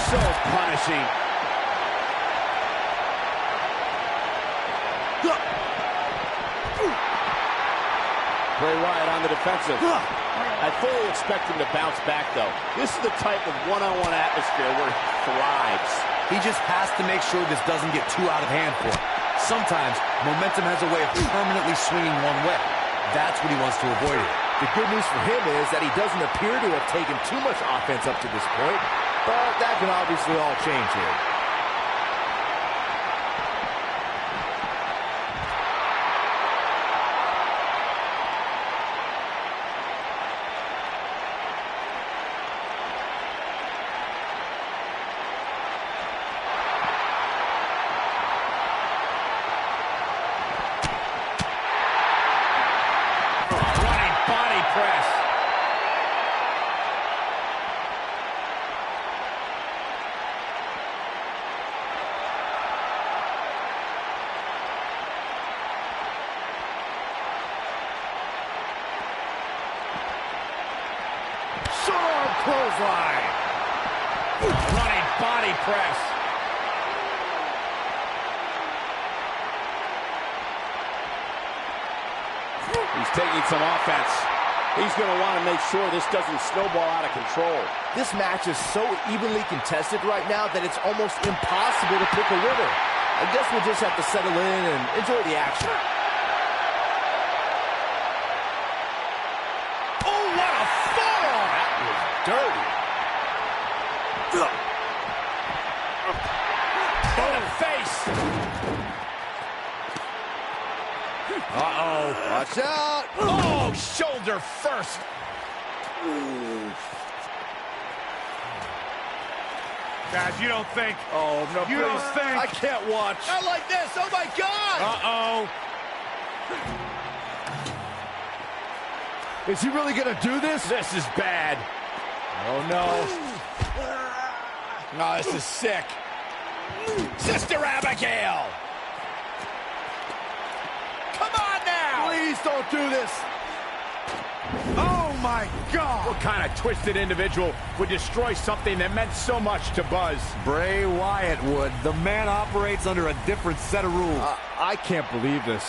So punishing. Bray Wyatt on the defensive. I fully expect him to bounce back, though. This is the type of one-on-one atmosphere where he thrives. He just has to make sure this doesn't get too out of hand for him. Sometimes, momentum has a way of permanently swinging one way. That's what he wants to avoid. The good news for him is that he doesn't appear to have taken too much offense up to this point, but that can obviously all change here. Clothesline. Running body press. He's taking some offense. He's going to want to make sure this doesn't snowball out of control. This match is so evenly contested right now that it's almost impossible to pick a winner. I guess we'll just have to settle in and enjoy the action. Oh, what a forearm! That was dirty. In the face. Uh-oh. Watch out. Oh, shoulder first. Guys, you don't think. Oh, no, You please. don't think. I can't watch. Not like this. Oh, my God. Uh-oh. Is he really going to do this? This is bad. Oh, no. Oh, this is sick. Sister Abigail. Come on now. Please don't do this. Oh, my God. What kind of twisted individual would destroy something that meant so much to Buzz? Bray Wyatt would. The man operates under a different set of rules. I can't believe this.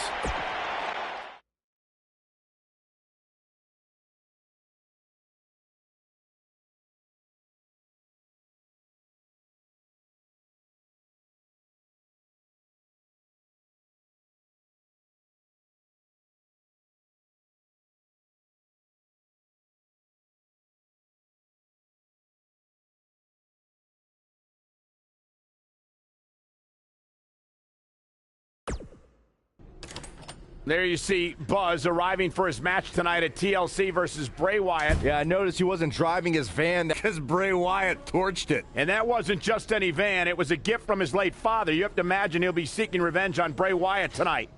There you see Buzz arriving for his match tonight at TLC versus Bray Wyatt. Yeah, I noticed he wasn't driving his van Because Bray Wyatt torched it. And that wasn't just any van. It was a gift from his late father. You have to imagine he'll be seeking revenge on Bray Wyatt tonight.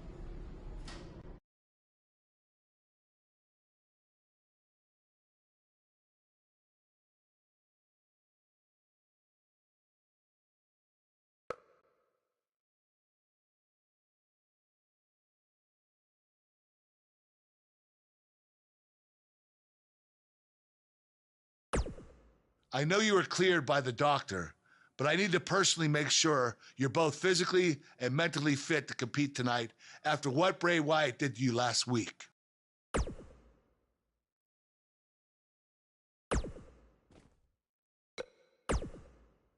I know you were cleared by the doctor, but I need to personally make sure you're both physically and mentally fit to compete tonight after what Bray Wyatt did to you last week.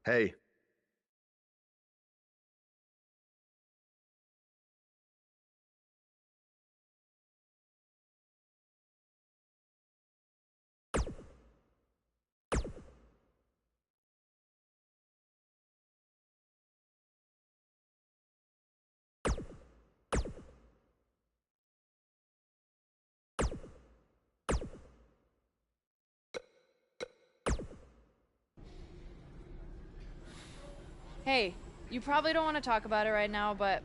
Hey. Hey, you probably don't want to talk about it right now, but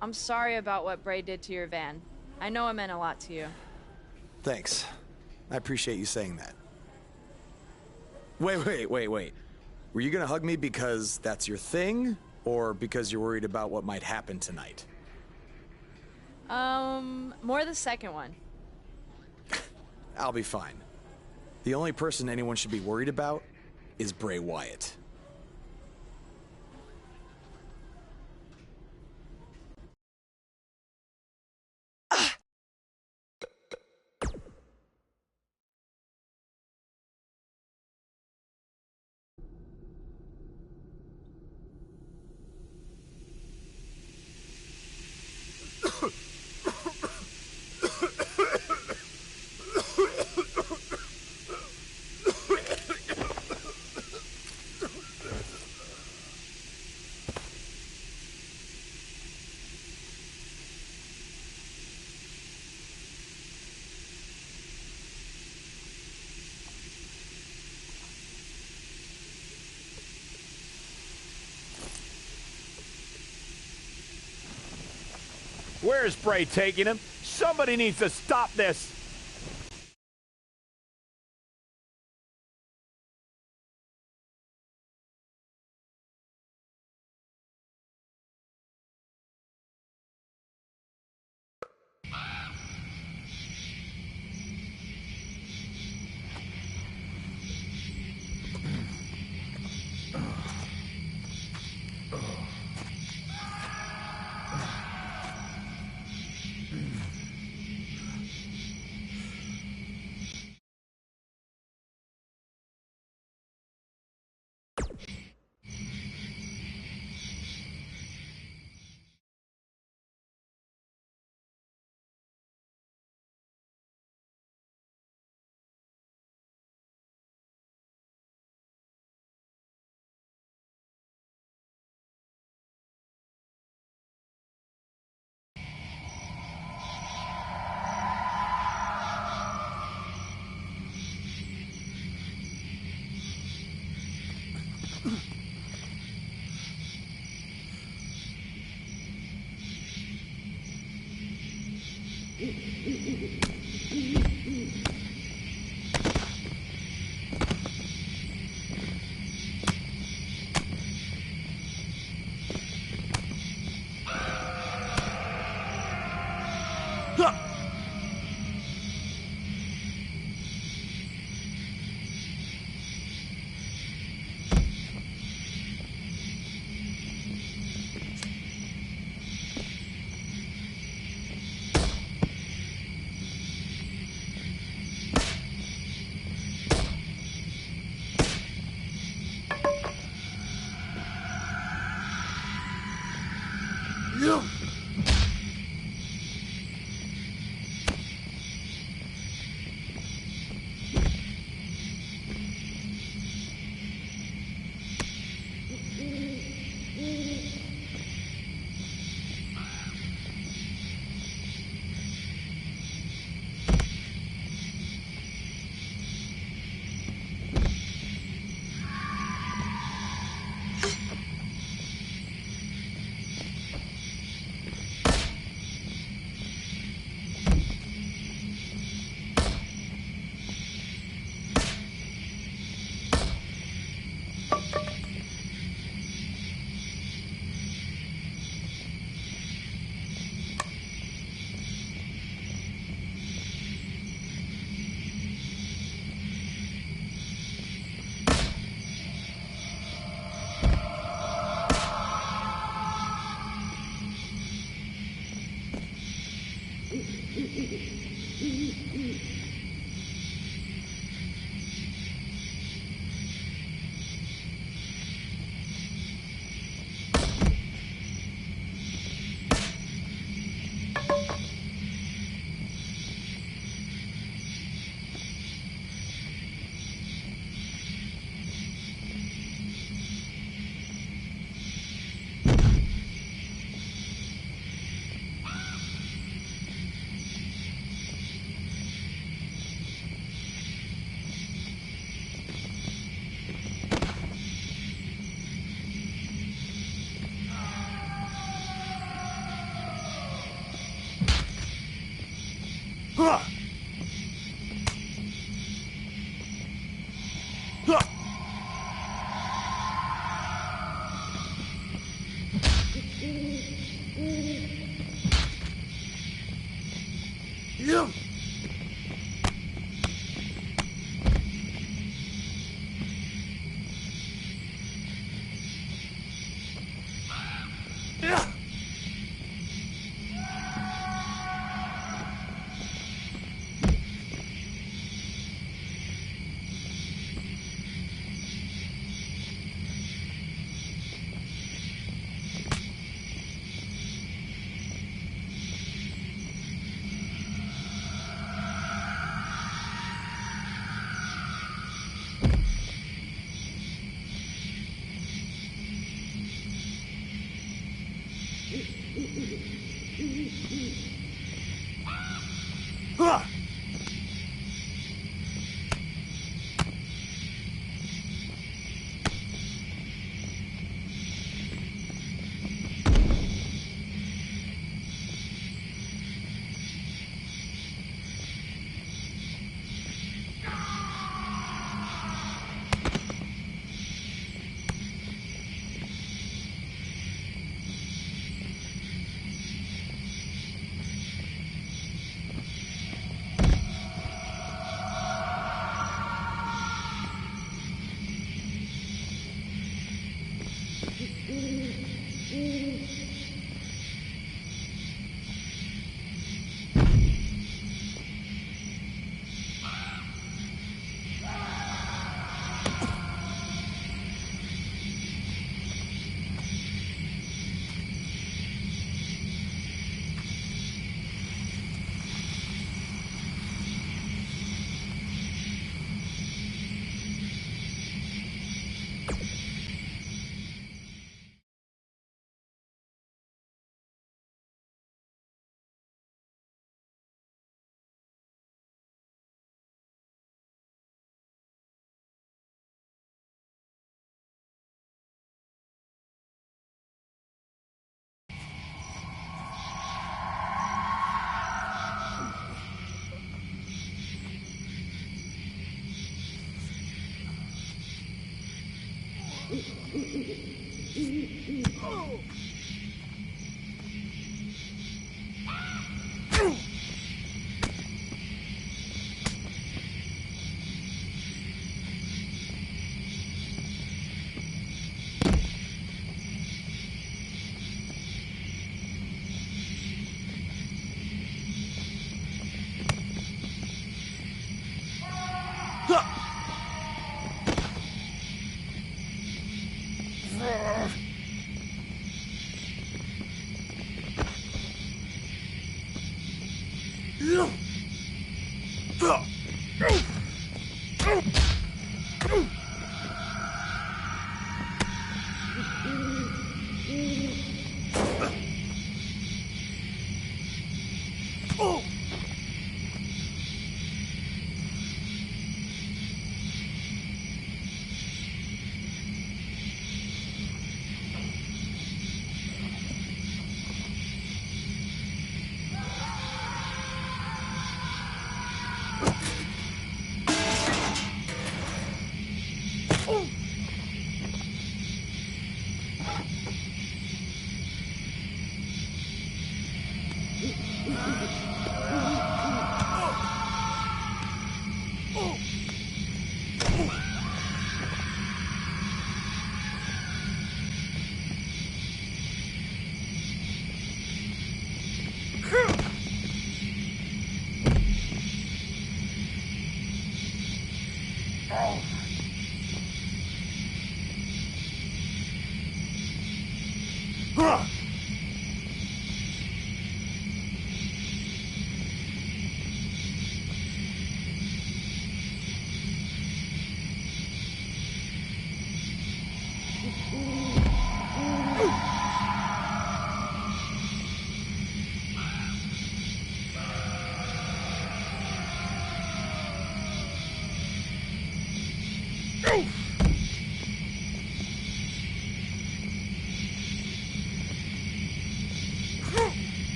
I'm sorry about what Bray did to your van. I know it meant a lot to you. Thanks. I appreciate you saying that. Wait. Were you gonna hug me because that's your thing, or because you're worried about what might happen tonight? More the second one. I'll be fine. The only person anyone should be worried about is Bray Wyatt. Where is Bray taking him? Somebody needs to stop this.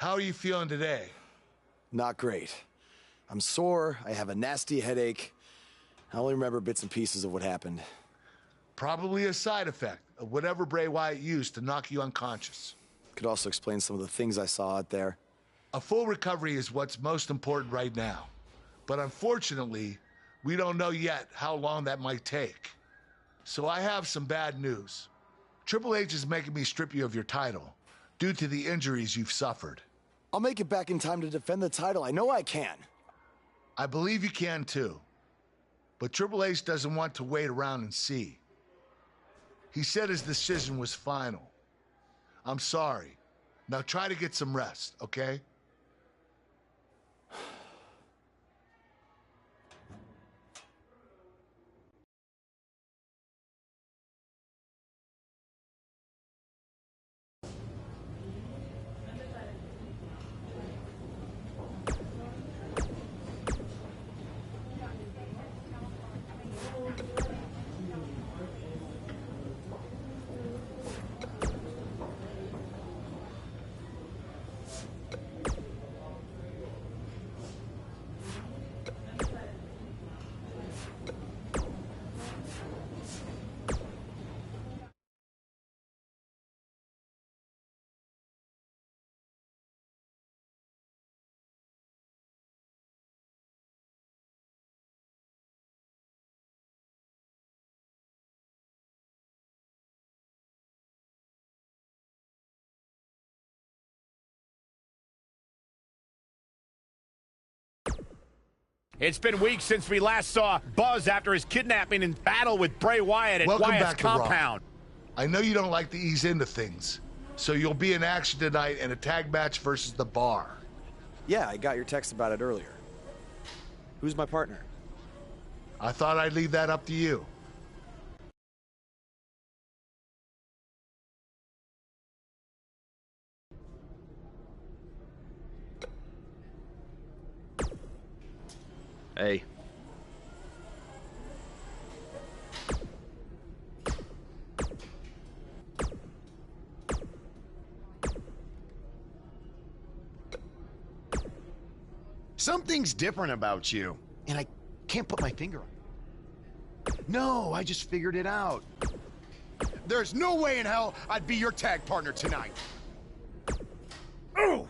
How are you feeling today? Not great. I'm sore, I have a nasty headache. I only remember bits and pieces of what happened. Probably a side effect of whatever Bray Wyatt used to knock you unconscious. Could also explain some of the things I saw out there. A full recovery is what's most important right now. But unfortunately, we don't know yet how long that might take. So I have some bad news. Triple H is making me strip you of your title due to the injuries you've suffered. I'll make it back in time to defend the title. I know I can. I believe you can too. But Triple H doesn't want to wait around and see. He said his decision was final. I'm sorry. Now try to get some rest, okay? It's been weeks since we last saw Buzz after his kidnapping and battle with Bray Wyatt at Welcome Wyatt's back to compound. Raw. I know you don't like to ease into things, so you'll be in action tonight in a tag match versus The Bar. Yeah, I got your text about it earlier. Who's my partner? I thought I'd leave that up to you. Hey. Something's different about you, and I can't put my finger on it. No, I just figured it out. There's no way in hell I'd be your tag partner tonight. Oh!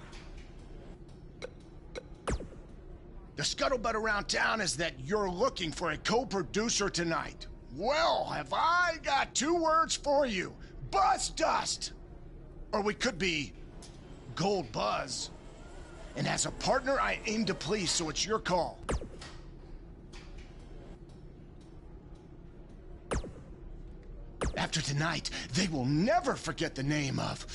The scuttlebutt around town is that you're looking for a co-producer tonight. Well, have I got two words for you. Buzz Dust! Or we could be Gold Buzz. And as a partner, I aim to please, so it's your call. After tonight, they will never forget the name of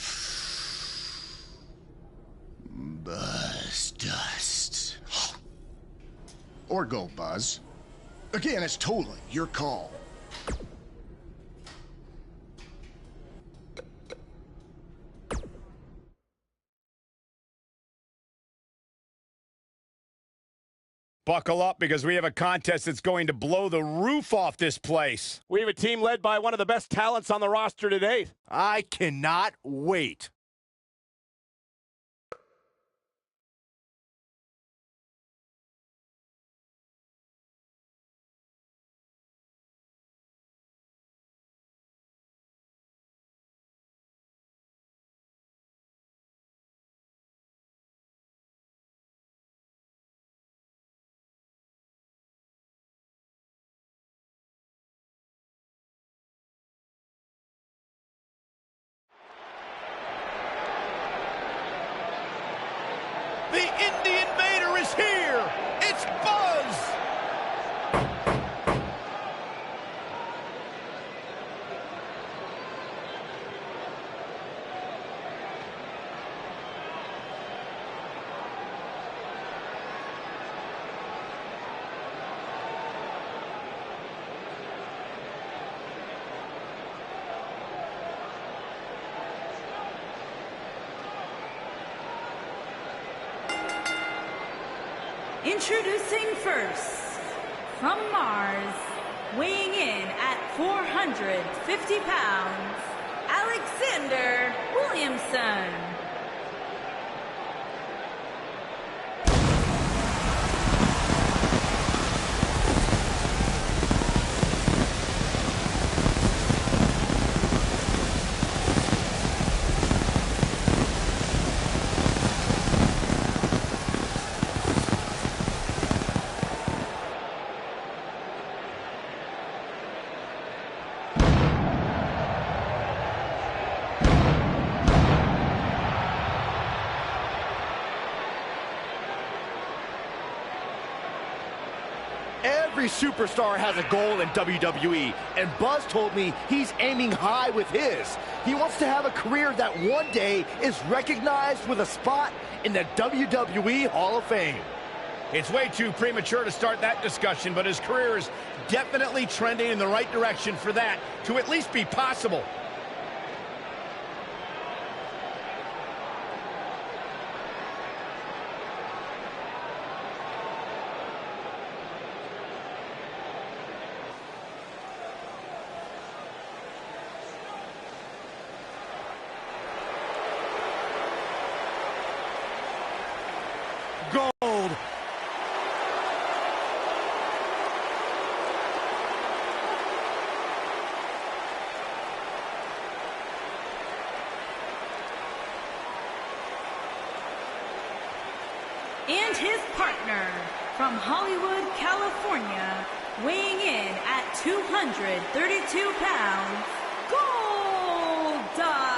Buzz Dust. Or Gold Buzz. Again, it's totally your call. Buckle up, because we have a contest that's going to blow the roof off this place. We have a team led by one of the best talents on the roster to date. I cannot wait. The Indie Invader is here! It's Buzz! Introducing first, from Mars, weighing in at 450 pounds, Alexander Williamson. Every superstar has a goal in WWE, and Buzz told me he's aiming high with his. He wants to have a career that one day is recognized with a spot in the WWE Hall of Fame. It's way too premature to start that discussion, but his career is definitely trending in the right direction for that to at least be possible. Gold. And his partner from Hollywood, California, weighing in at 232 pounds, Goldust.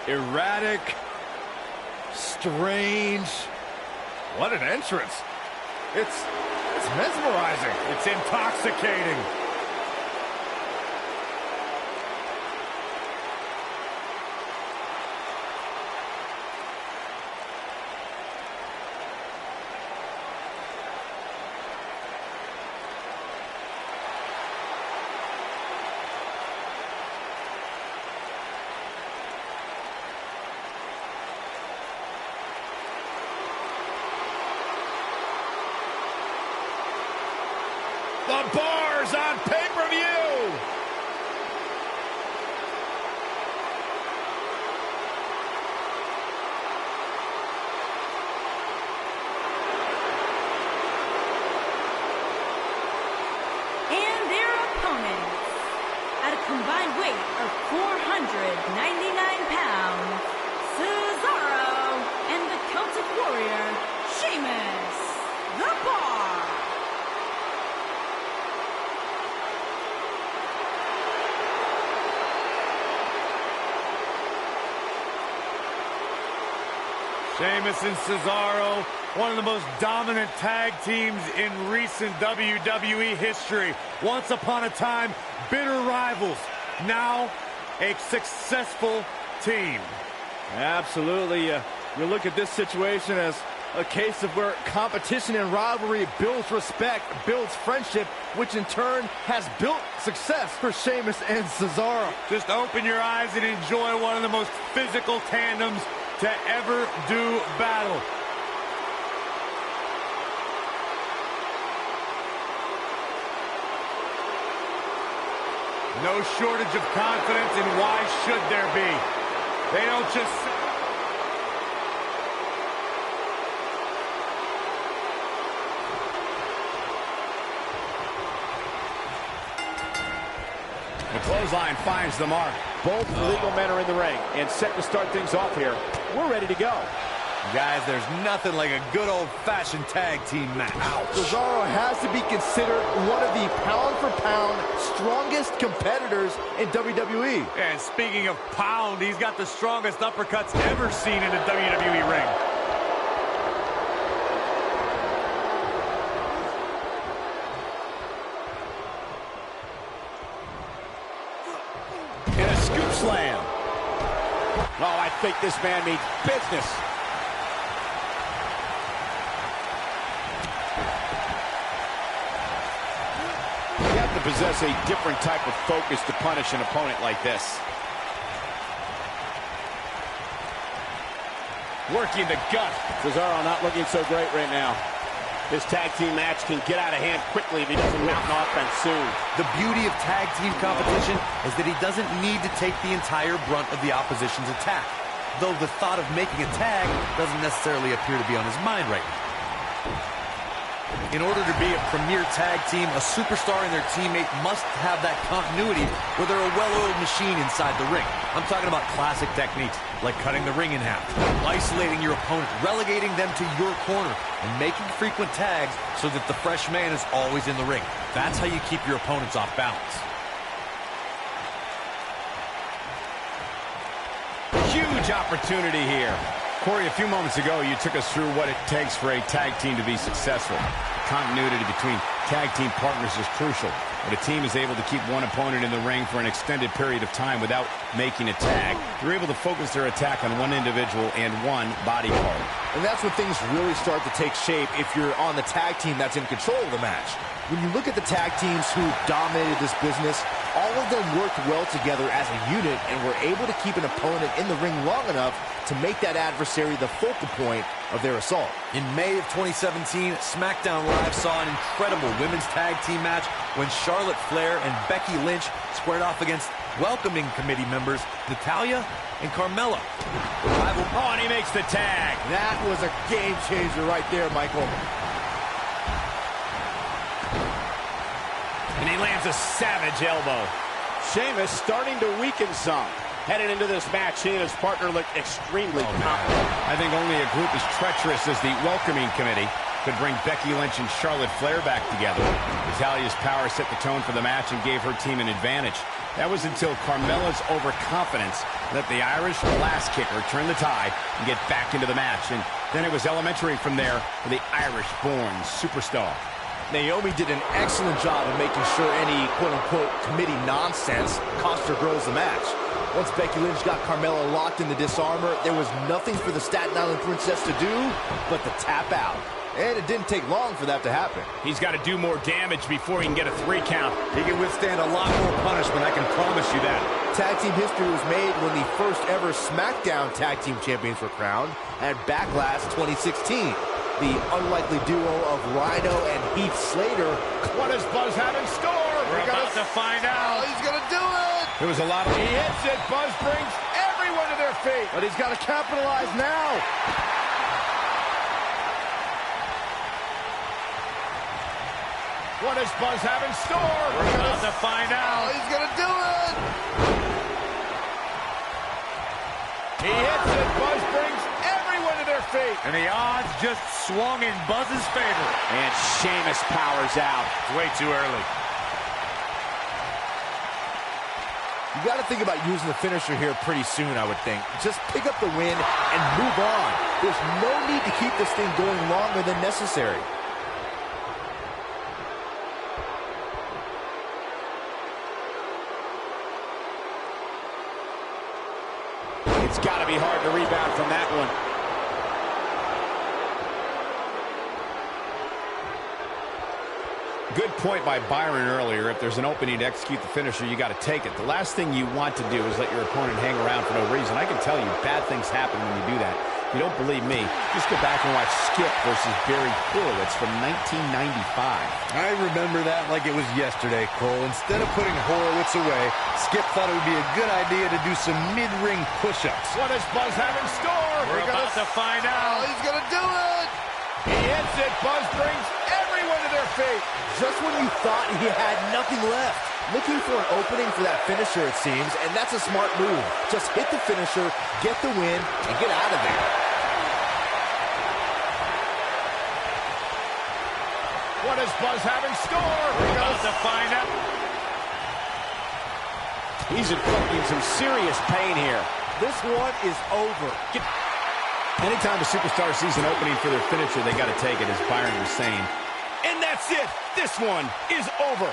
Erratic, strange. What an entrance. It's mesmerizing. It's intoxicating. The Bars on pay-per-view. And their opponents, at a combined weight of 499 pounds, Cesaro and the Celtic Warrior, Sheamus, the Bar. Sheamus and Cesaro, one of the most dominant tag teams in recent WWE history. Once upon a time, bitter rivals. Now, a successful team. Absolutely. You look at this situation as a case of where competition and rivalry builds respect, builds friendship, which in turn has built success for Sheamus and Cesaro. Just open your eyes and enjoy one of the most physical tandems to ever do battle. No shortage of confidence, and why should there be? They don't just... The clothesline finds the mark. Both legal men are in the ring and set to start things off here. We're ready to go. Guys, there's nothing like a good old-fashioned tag team match. Cesaro has to be considered one of the pound-for-pound strongest competitors in WWE. And speaking of pound, he's got the strongest uppercuts ever seen in a WWE ring. And a scoop slam. Oh, I think this man means business. You have to possess a different type of focus to punish an opponent like this. Working the gut. Cesaro not looking so great right now. This tag team match can get out of hand quickly if he doesn't mount an offense soon. The beauty of tag team competition is that he doesn't need to take the entire brunt of the opposition's attack, though the thought of making a tag doesn't necessarily appear to be on his mind right now. In order to be a premier tag team, a superstar and their teammate must have that continuity where they're a well-oiled machine inside the ring. I'm talking about classic techniques like cutting the ring in half, isolating your opponent, relegating them to your corner, and making frequent tags so that the fresh man is always in the ring. That's how you keep your opponents off balance. Huge opportunity here. Corey, a few moments ago, you took us through what it takes for a tag team to be successful. Continuity between tag team partners is crucial. When a team is able to keep one opponent in the ring for an extended period of time without making a tag, they're able to focus their attack on one individual and one body part. And that's when things really start to take shape if you're on the tag team that's in control of the match. When you look at the tag teams who dominated this business, all of them worked well together as a unit and were able to keep an opponent in the ring long enough to make that adversary the focal point of their assault. In May of 2017, SmackDown Live saw an incredible women's tag team match when Charlotte Flair and Becky Lynch squared off against welcoming committee members Natalya and Carmella. Oh, and he makes the tag. That was a game changer right there, Michael. And he lands a savage elbow. Sheamus starting to weaken some. Headed into this match, he and his partner look extremely confident. I think only a group as treacherous as the welcoming committee could bring Becky Lynch and Charlotte Flair back together. Natalya's power set the tone for the match and gave her team an advantage. That was until Carmella's overconfidence let the Irish glass kicker turn the tide and get back into the match. And then it was elementary from there for the Irish-born superstar. Naomi did an excellent job of making sure any quote-unquote committee nonsense cost her girls the match. Once Becky Lynch got Carmella locked in the disarmor, there was nothing for the Staten Island Princess to do but to tap out. And it didn't take long for that to happen. He's got to do more damage before he can get a 3 count. He can withstand a lot more punishment, I can promise you that. Tag team history was made when the first ever SmackDown Tag Team Champions were crowned at Backlash 2016. The unlikely duo of Rhino and Heath Slater. What does Buzz have in store? We're about to find out. Oh, he's going to do it. There was a lot of... He hits it. Buzz brings everyone to their feet. But he's got to capitalize now. What does Buzz have in store? We're about to find out. Oh, he's going to do it. He hits it. Buzz brings everyone to their feet. And the odds just swung in Buzz's favor. And Sheamus powers out. It's way too early. You got to think about using the finisher here pretty soon, I would think. Just pick up the win and move on. There's no need to keep this thing going longer than necessary. It's got to be hard to rebound from that one. Good point by Byron earlier. If there's an opening to execute the finisher, you got to take it. The last thing you want to do is let your opponent hang around for no reason. I can tell you, bad things happen when you do that. If you don't believe me, just go back and watch Skip versus Barry Horowitz from 1995. I remember that like it was yesterday, Cole. Instead of putting Horowitz away, Skip thought it would be a good idea to do some mid-ring push-ups. What does Buzz have in store? We're about to find out. Oh, he's going to do it. He hits it. Buzz brings everyone to their feet. Just when you thought he had nothing left. Looking for an opening for that finisher, it seems, and that's a smart move. Just hit the finisher, get the win, and get out of there. What does Buzz have in store? We're about to find out. He's inflicting some serious pain here. This one is over. Anytime a superstar sees an opening for their finisher, they got to take it, as Byron was saying. And that's it. This one is over.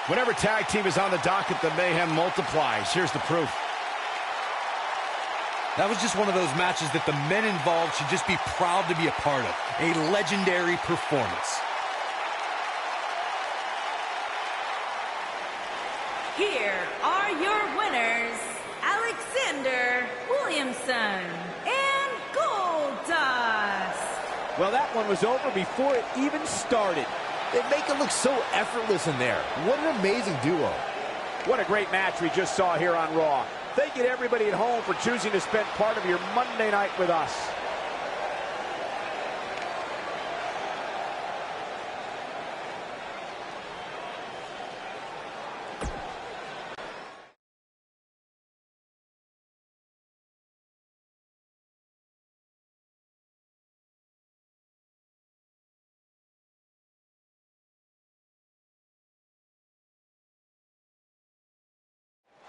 Whenever tag team is on the docket, the mayhem multiplies. Here's the proof. That was just one of those matches that the men involved should just be proud to be a part of. A legendary performance. Here are your winners, Alexander Williamson and Goldust. Well, that one was over before it even started. They make it look so effortless in there. What an amazing duo. What a great match we just saw here on Raw. Thank you to everybody at home for choosing to spend part of your Monday night with us.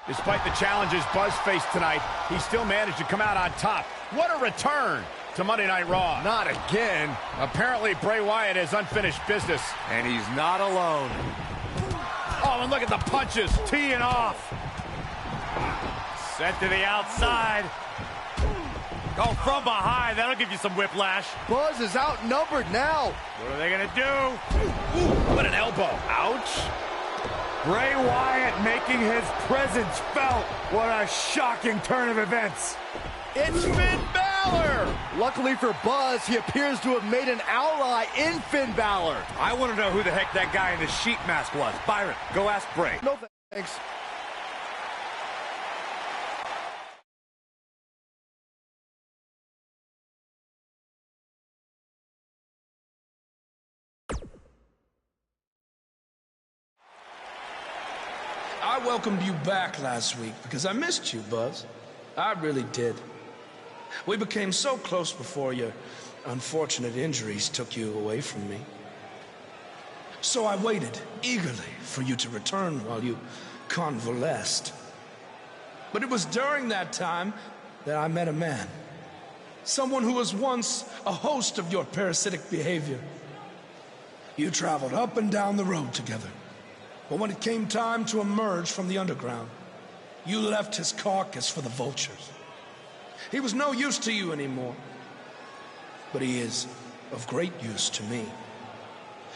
Despite the challenges Buzz faced tonight, he still managed to come out on top. What a return to Monday Night Raw. Not again. Apparently, Bray Wyatt has unfinished business. And he's not alone. Oh, and look at the punches, teeing off. Sent to the outside. Oh, from behind, that'll give you some whiplash. Buzz is outnumbered now. What are they gonna do? Ooh, what an elbow. Ouch. Bray Wyatt making his presence felt. What a shocking turn of events. It's Finn Balor! Luckily for Buzz, he appears to have made an ally in Finn Balor. I want to know who the heck that guy in the sheet mask was. Byron, go ask Bray. No thanks. I welcomed you back last week because I missed you, Buzz. I really did. We became so close before your unfortunate injuries took you away from me. So I waited eagerly for you to return while you convalesced. But it was during that time that I met a man. Someone who was once a host of your parasitic behavior. You traveled up and down the road together. But when it came time to emerge from the underground, you left his carcass for the vultures. He was no use to you anymore, but he is of great use to me.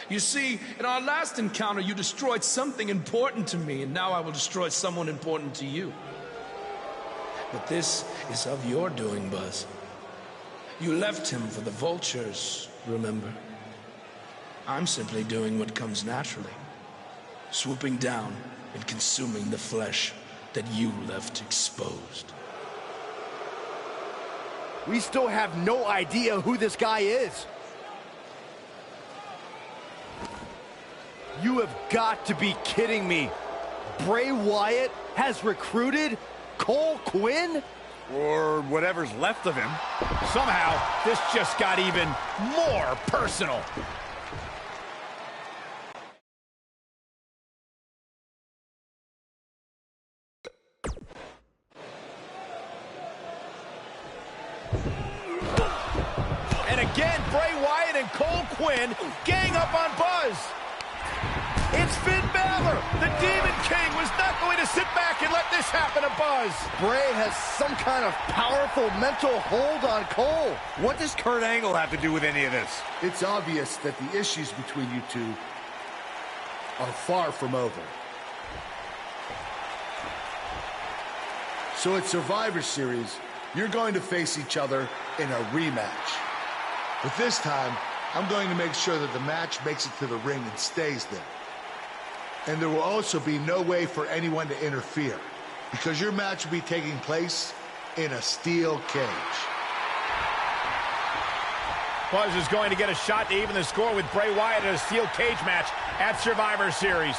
You see, in our last encounter, you destroyed something important to me, and now I will destroy someone important to you. But this is of your doing, Buzz. You left him for the vultures, remember? I'm simply doing what comes naturally. Swooping down and consuming the flesh that you left exposed. We still have no idea who this guy is. You have got to be kidding me. Bray Wyatt has recruited Cole Quinn? Or whatever's left of him. Somehow, this just got even more personal. And again, Bray Wyatt and Cole Quinn gang up on Buzz. It's Finn Balor. The Demon King was not going to sit back and let this happen to Buzz. Bray has some kind of powerful mental hold on Cole. What does Kurt Angle have to do with any of this? It's obvious that the issues between you two are far from over. So at Survivor Series, you're going to face each other in a rematch. But this time, I'm going to make sure that the match makes it to the ring and stays there. And there will also be no way for anyone to interfere, because your match will be taking place in a steel cage. Buzz is going to get a shot to even the score with Bray Wyatt in a steel cage match at Survivor Series.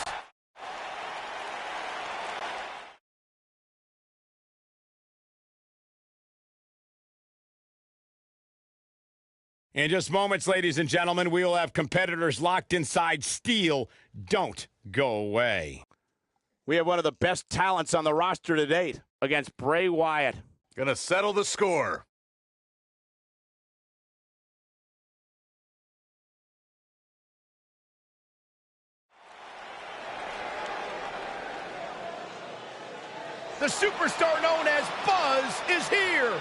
In just moments, ladies and gentlemen, we will have competitors locked inside steel. Don't go away. We have one of the best talents on the roster to date against Bray Wyatt. Gonna settle the score. The superstar known as Buzz is here.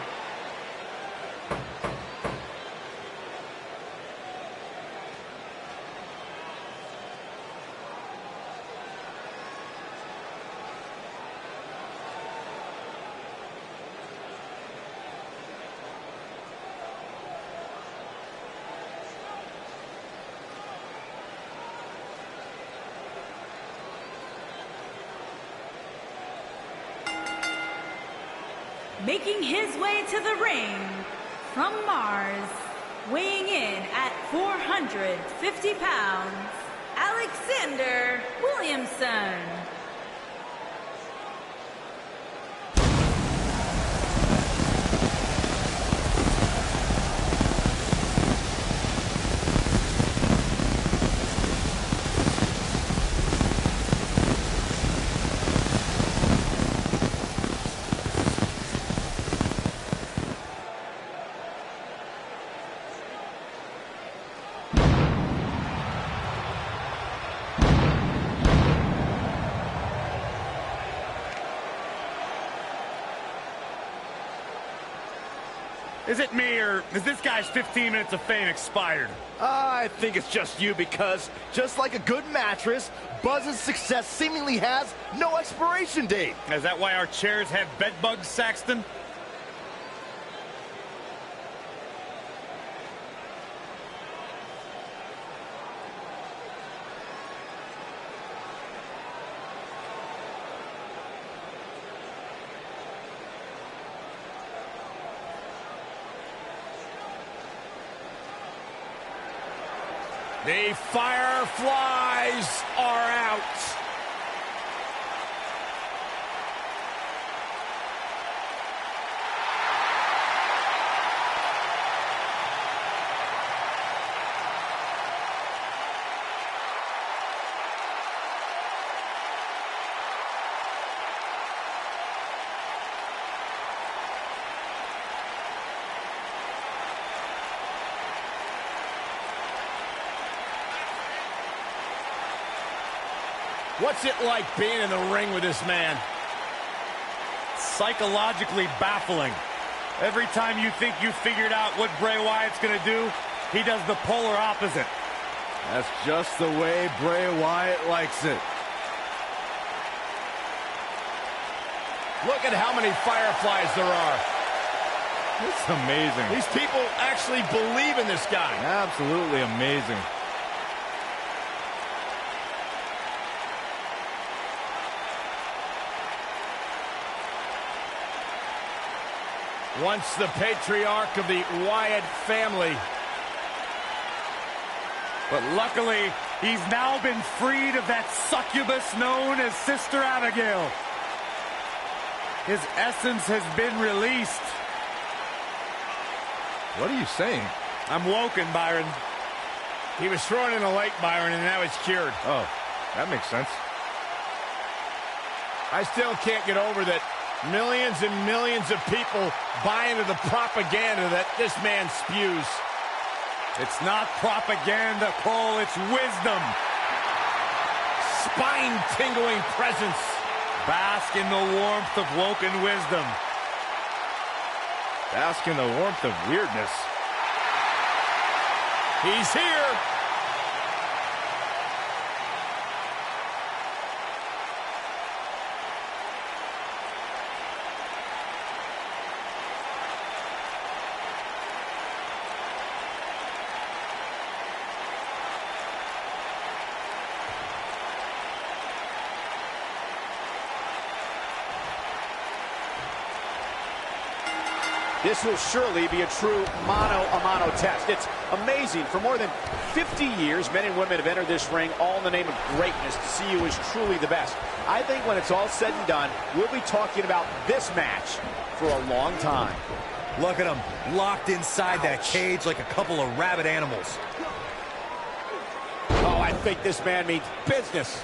Making his way to the ring from Mars, weighing in at 450 pounds, Alexander Williamson. Is it me, or is this guy's 15 minutes of fame expired? I think it's just you, because just like a good mattress, Buzz's success seemingly has no expiration date. Is that why our chairs have bed bugs, Saxton? The Fireflies are out. What's it like being in the ring with this man? Psychologically baffling. Every time you think you figured out what Bray Wyatt's going to do, he does the polar opposite. That's just the way Bray Wyatt likes it. Look at how many Fireflies there are. It's amazing. These people actually believe in this guy. Absolutely amazing. Once the patriarch of the Wyatt family. But luckily, he's now been freed of that succubus known as Sister Abigail. His essence has been released. What are you saying? I'm woken, Byron. He was thrown in the lake, Byron, and now he's cured. Oh, that makes sense. I still can't get over that millions and millions of people buy into the propaganda that this man spews. It's not propaganda, Cole, it's wisdom. Spine-tingling presence. Bask in the warmth of woken wisdom. Bask in the warmth of weirdness. He's here. This will surely be a true mano-a-mano test. It's amazing. For more than 50 years, men and women have entered this ring all in the name of greatness to see who is truly the best. I think when it's all said and done, we'll be talking about this match for a long time. Look at them, locked inside that cage like a couple of rabid animals. Oh, I think this man means business.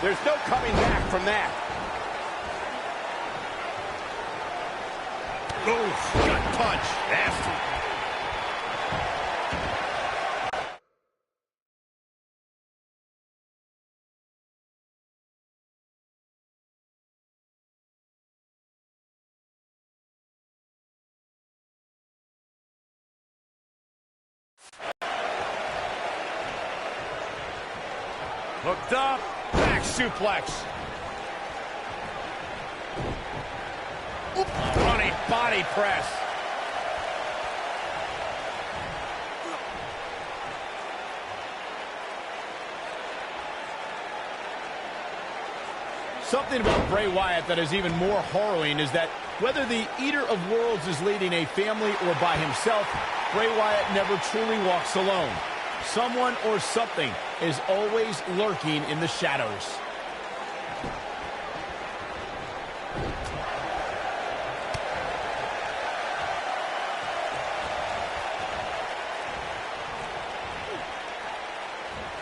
There's no coming back from that. Oof, gut punch. Nasty. Hooked up. Back suplex. Oop. Running body press. Something about Bray Wyatt that is even more harrowing is that whether the Eater of Worlds is leading a family or by himself, Bray Wyatt never truly walks alone. Someone or something is always lurking in the shadows.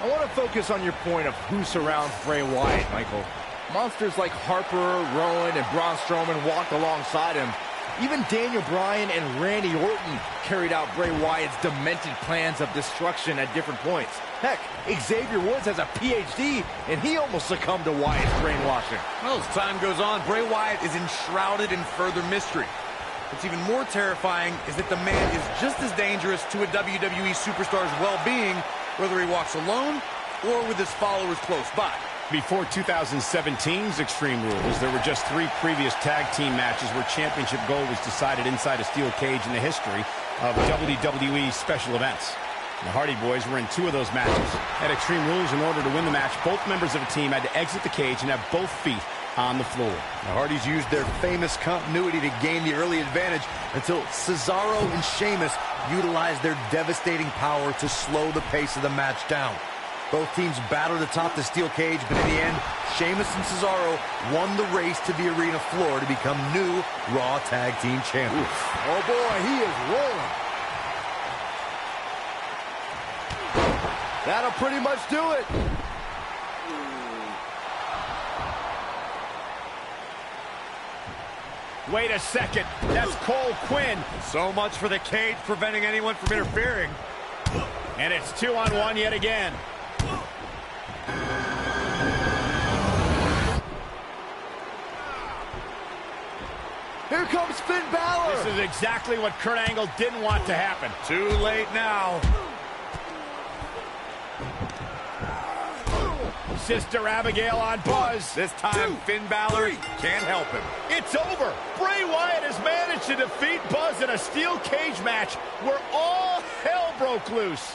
I want to focus on your point of who surrounds Bray Wyatt, Michael. Monsters like Harper, Rowan, and Braun Strowman walk alongside him, Even Daniel Bryan and Randy Orton carried out Bray Wyatt's demented plans of destruction at different points. Heck, Xavier Woods has a PhD, and he almost succumbed to Wyatt's brainwashing. Well, as time goes on, Bray Wyatt is enshrouded in further mystery. What's even more terrifying is that the man is just as dangerous to a WWE superstar's well-being, whether he walks alone or with his followers close by. Before 2017's Extreme Rules, there were just 3 previous tag team matches where championship gold was decided inside a steel cage in the history of WWE special events. The Hardy Boys were in 2 of those matches. At Extreme Rules, in order to win the match, both members of a team had to exit the cage and have both feet on the floor. The Hardys used their famous continuity to gain the early advantage until Cesaro and Sheamus utilized their devastating power to slow the pace of the match down. Both teams battled atop the steel cage, but in the end, Sheamus and Cesaro won the race to the arena floor to become new Raw Tag Team Champions. Oh boy, he is rolling. That'll pretty much do it. Wait a second. That's Cole Quinn. So much for the cage preventing anyone from interfering. And it's 2-on-1 yet again. Here comes Finn Balor. This is exactly what Kurt Angle didn't want to happen. Too late now. Sister Abigail on Buzz. This time, Finn Balor can't help him. It's over. Bray Wyatt has managed to defeat Buzz in a steel cage match where all hell broke loose.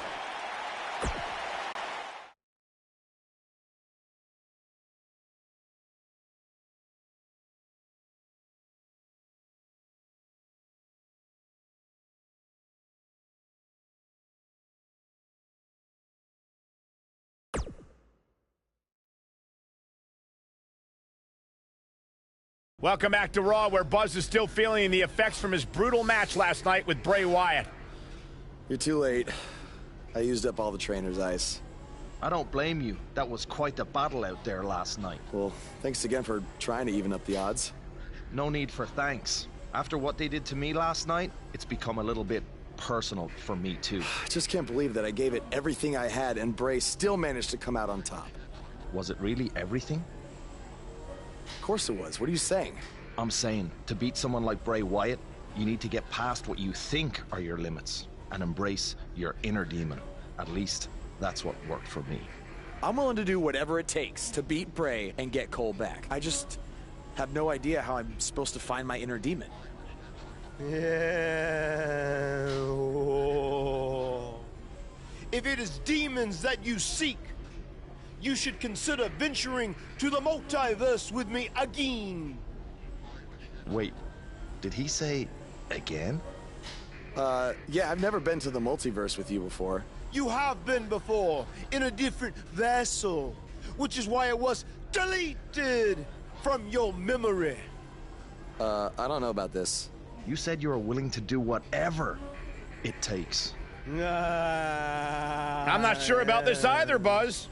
Welcome back to Raw, where Buzz is still feeling the effects from his brutal match last night with Bray Wyatt. You're too late. I used up all the trainer's ice. I don't blame you. That was quite a battle out there last night. Well, thanks again for trying to even up the odds. No need for thanks. After what they did to me last night, it's become a little bit personal for me too. I just can't believe that I gave it everything I had and Bray still managed to come out on top. Was it really everything? Of course it was. What are you saying? I'm saying, to beat someone like Bray Wyatt, you need to get past what you think are your limits and embrace your inner demon. At least, that's what worked for me. I'm willing to do whatever it takes to beat Bray and get Cole back. I just have no idea how I'm supposed to find my inner demon. Yeah. If it is demons that you seek, you should consider venturing to the multiverse with me again. Wait, did he say again? Yeah, I've never been to the multiverse with you before. You have been before, in a different vessel, which is why it was deleted from your memory. I don't know about this. You said you were willing to do whatever it takes. I'm not sure about this either, Buzz.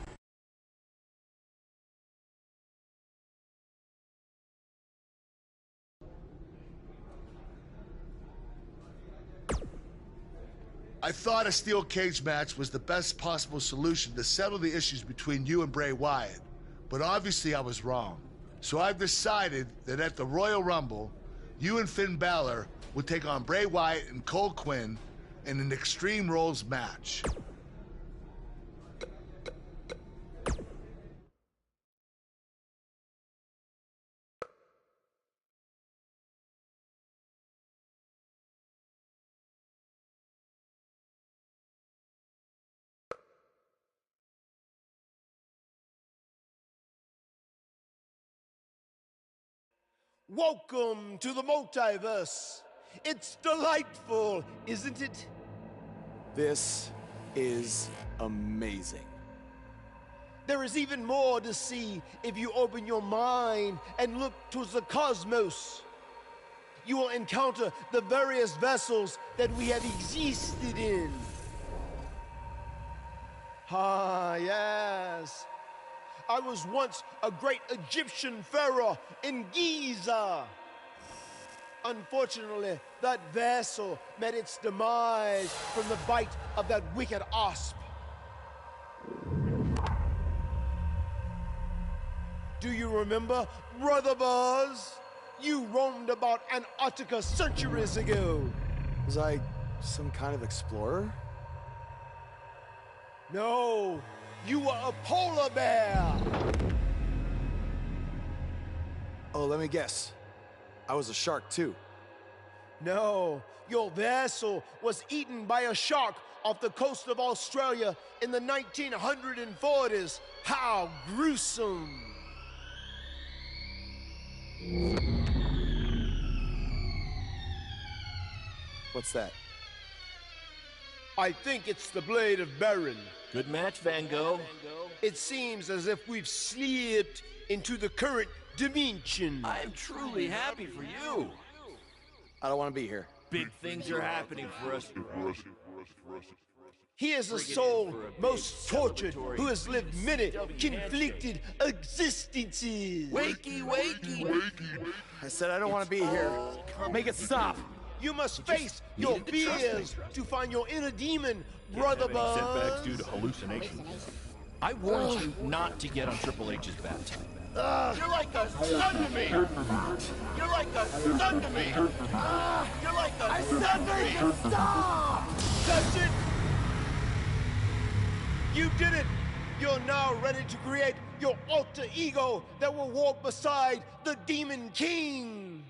I thought a steel cage match was the best possible solution to settle the issues between you and Bray Wyatt, but obviously I was wrong. So I've decided that at the Royal Rumble, you and Finn Balor would take on Bray Wyatt and Cole Quinn in an Extreme Rules match. Welcome to the multiverse. It's delightful, isn't it? This is amazing. There is even more to see if you open your mind and look towards the cosmos. You will encounter the various vessels that we have existed in. Ah, yes. I was once a great Egyptian pharaoh in Giza. Unfortunately, that vessel met its demise from the bite of that wicked asp. Do you remember, Brother Buzz? You roamed about Antarctica centuries ago. Was I some kind of explorer? No, you were a polar bear. Oh, let me guess. I was a shark too. No, your vessel was eaten by a shark off the coast of Australia in the 1940s. How gruesome! What's that? I think it's the blade of Baron. Good match, Van Gogh. It seems as if we've slipped into the current dimension. I'm truly happy for you. I don't want to be here. Big things are happening for us. He is a soul most tortured who has lived many conflicted existences. Wakey, wakey. I said I don't want to be here. Make it stop. You must face your fears to find your inner demon, Brother Buzz. Setbacks due to hallucinations. I warned you not to get on Triple H's bad time. You're like a son to me! You're like a son to me! You're like a son to me! Stop! That's it! You did it! You're now ready to create your alter ego that will walk beside the Demon King!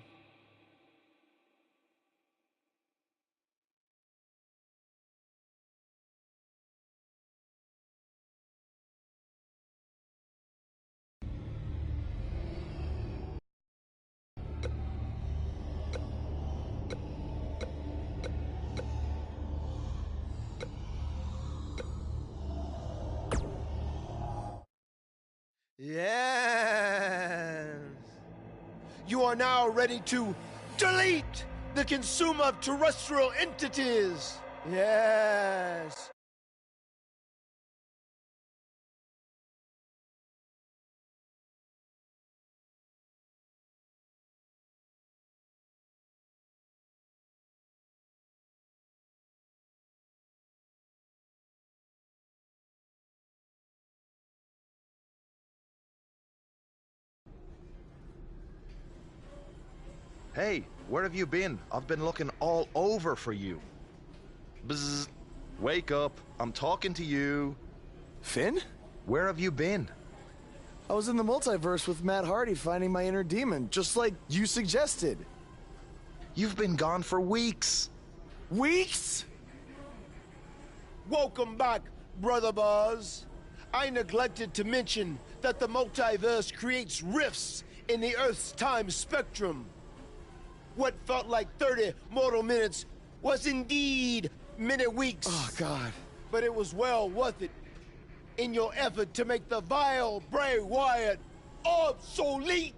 Yes. You are now ready to delete the consumer of terrestrial entities. Yes. Hey, where have you been? I've been looking all over for you. Bzzz. Wake up. I'm talking to you. Finn? Where have you been? I was in the multiverse with Matt Hardy finding my inner demon, just like you suggested. You've been gone for weeks. Weeks? Welcome back, Brother Buzz. I neglected to mention that the multiverse creates rifts in the Earth's time spectrum. What felt like 30 mortal minutes was indeed many weeks. Oh, God. But it was well worth it in your effort to make the vile Bray Wyatt obsoleta.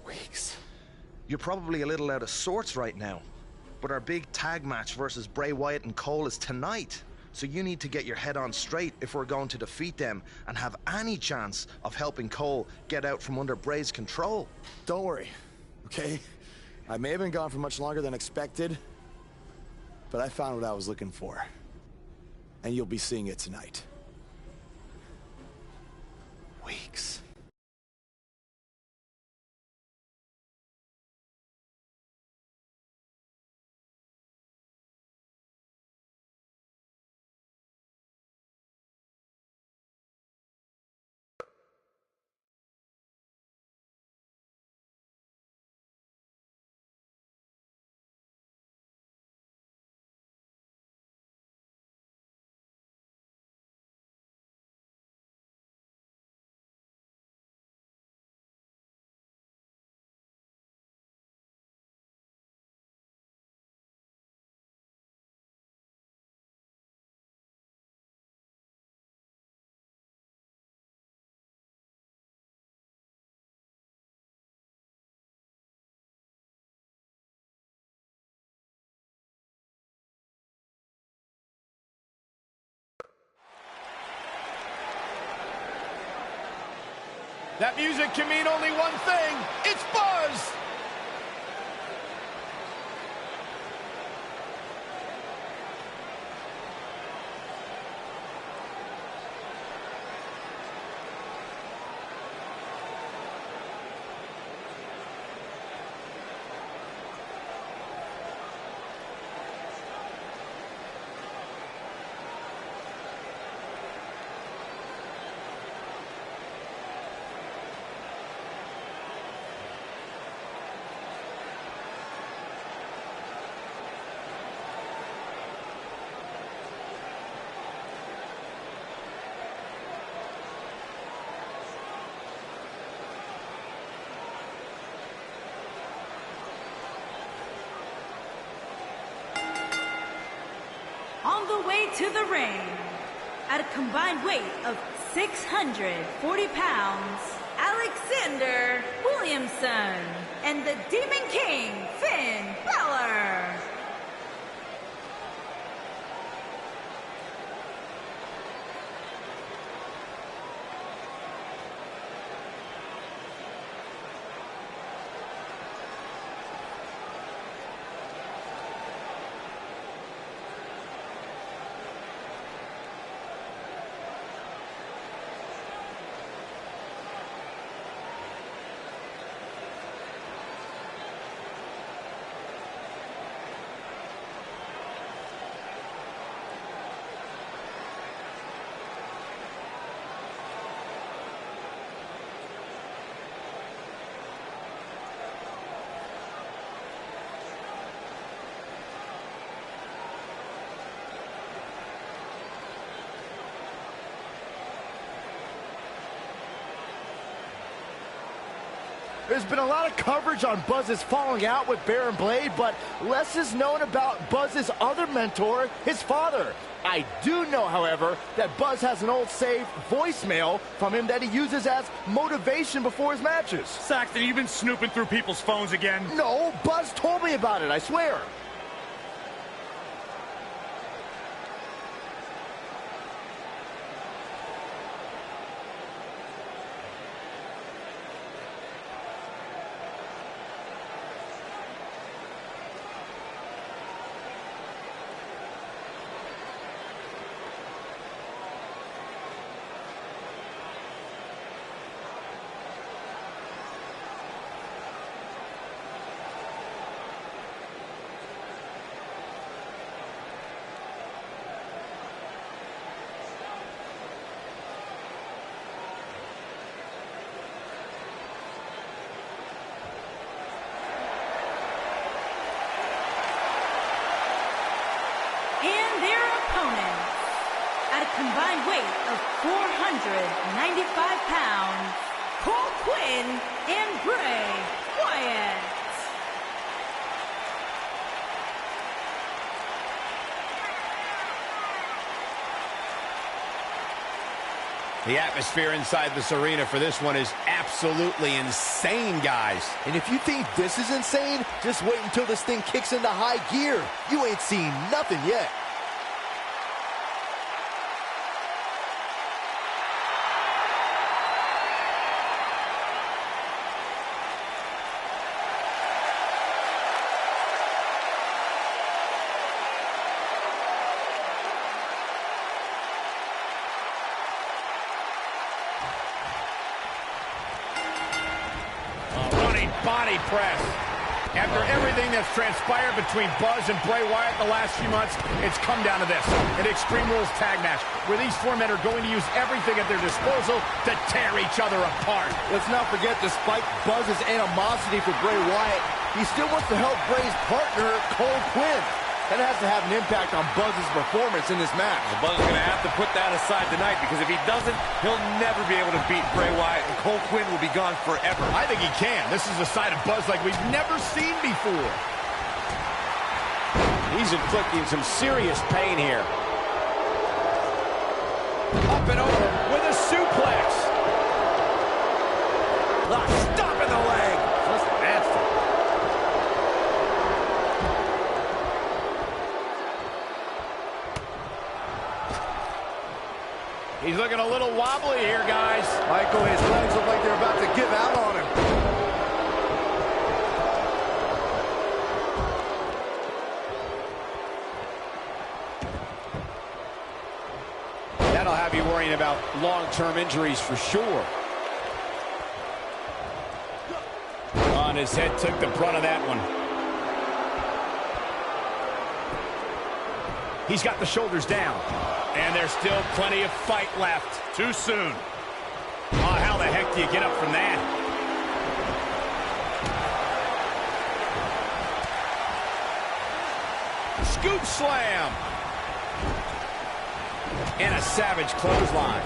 Weeks. You're probably a little out of sorts right now, but our big tag match versus Bray Wyatt and Cole is tonight. So you need to get your head on straight if we're going to defeat them and have any chance of helping Cole get out from under Bray's control. Don't worry, okay? I may have been gone for much longer than expected, but I found what I was looking for. And you'll be seeing it tonight. Weeks. That music can mean only one thing. It's Buzz! On the way to the ring, at a combined weight of 640 pounds, Alexander Williamson and the Demon King, Finn Balor. There's been a lot of coverage on Buzz's falling out with Baron Blade, but less is known about Buzz's other mentor, his father. I do know, however, that Buzz has an old saved voicemail from him that he uses as motivation before his matches. Saxton, you've been snooping through people's phones again? No, Buzz told me about it, I swear. At a combined weight of 495 pounds, Cole Quinn and Bray Wyatt. The atmosphere inside this arena for this one is absolutely insane, guys. And if you think this is insane, just wait until this thing kicks into high gear. You ain't seen nothing yet. Body press. After everything that's transpired between Buzz and Bray Wyatt the last few months, it's come down to this, an Extreme Rules tag match, where these four men are going to use everything at their disposal to tear each other apart. Let's not forget, despite Buzz's animosity for Bray Wyatt, he still wants to help Bray's partner, Cole Quinn. That has to have an impact on Buzz's performance in this match. Well, Buzz is going to have to put that aside tonight, because if he doesn't, he'll never be able to beat Bray Wyatt, and Cole Quinn will be gone forever. I think he can. This is a side of Buzz like we've never seen before. He's inflicting some serious pain here. Up and over with a suplex. Stop in the leg. Just nasty. He's looking a little wobbly here, guys. Michael, his legs look like they're about long-term injuries for sure. On his head, took the brunt of that one. He's got the shoulders down. And there's still plenty of fight left. Too soon. Oh, how the heck do you get up from that? Scoop slam. And a savage clothesline.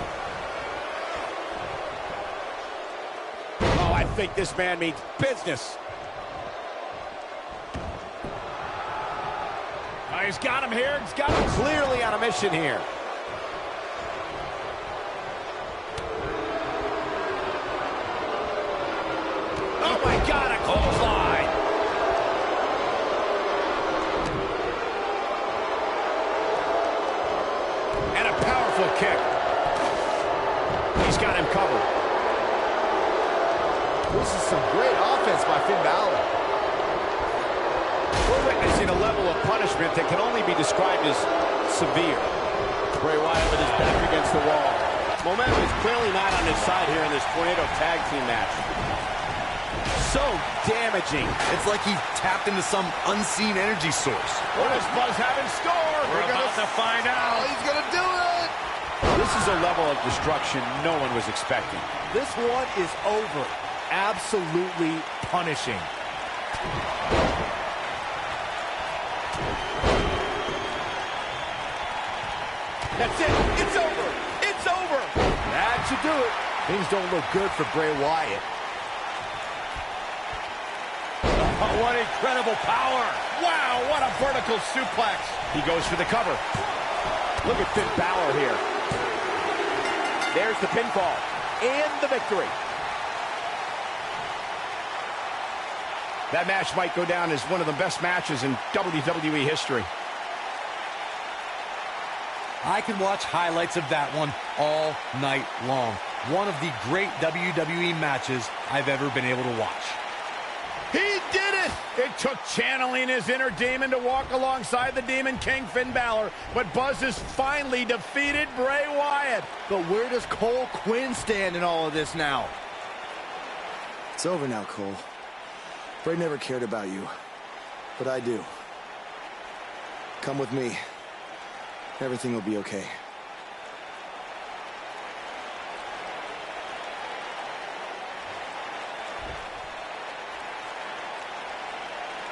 Oh, I think this man means business. Oh, he's got him here. He's got him Clearly on a mission here. Oh, my God, a clothesline. And a powerful kick. He's got him covered. This is some great offense by Finn Balor. We're witnessing a level of punishment that can only be described as severe. Bray Wyatt with his back against the wall. Momentum is clearly not on his side here in this Tornado Tag Team match. So damaging. It's like he tapped into some unseen energy source. What does Buzz have in store? We're about to find out. He's gonna do it! This is a level of destruction no one was expecting. This one is over. Absolutely punishing. That's it. It's over. It's over. That should do it. Things don't look good for Bray Wyatt. Oh, what incredible power. Wow, what a vertical suplex. He goes for the cover. Look at Finn Balor here. There's the pinfall and the victory. That match might go down as one of the best matches in WWE history. I can watch highlights of that one all night long. One of the great WWE matches I've ever been able to watch. He did it! It took channeling his inner demon to walk alongside the Demon King Finn Balor, but Buzz has finally defeated Bray Wyatt. But where does Cole Quinn stand in all of this now? It's over now, Cole. Bray never cared about you, but I do. Come with me. Everything will be okay.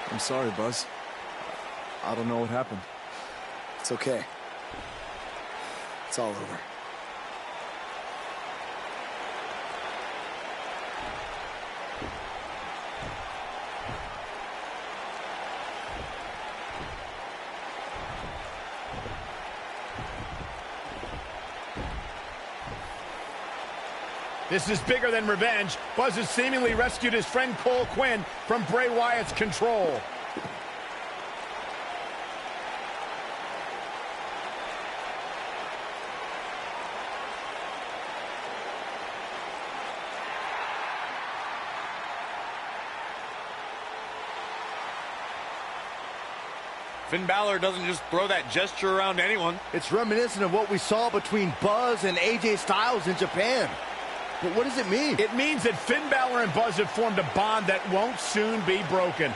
I'm sorry, Buzz. I don't know what happened. It's okay. It's all over. This is bigger than revenge. Buzz has seemingly rescued his friend Cole Quinn from Bray Wyatt's control. Finn Balor doesn't just throw that gesture around anyone. It's reminiscent of what we saw between Buzz and AJ Styles in Japan. But what does it mean? It means that Finn Balor and Buzz have formed a bond that won't soon be broken.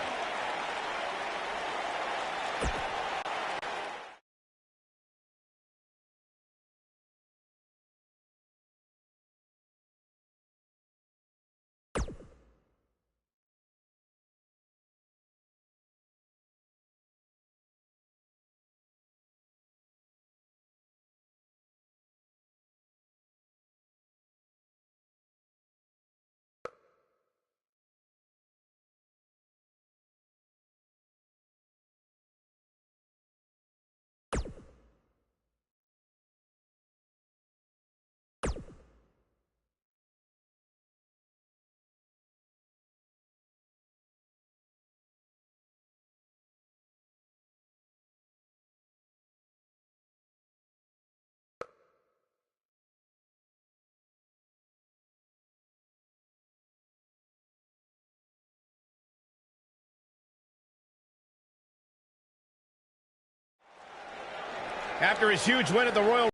After his huge win at the Royal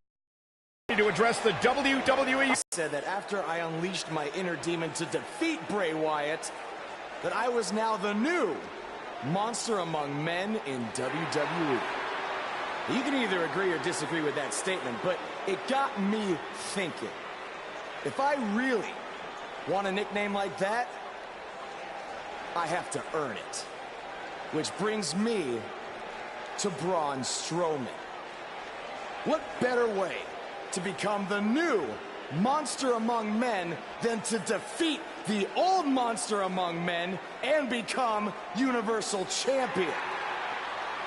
to address the WWE. Said that after I unleashed my inner demon to defeat Bray Wyatt, that I was now the new monster among men in WWE. You can either agree or disagree with that statement, but it got me thinking. If I really want a nickname like that, I have to earn it. Which brings me to Braun Strowman. What better way to become the new monster among men than to defeat the old monster among men and become Universal Champion?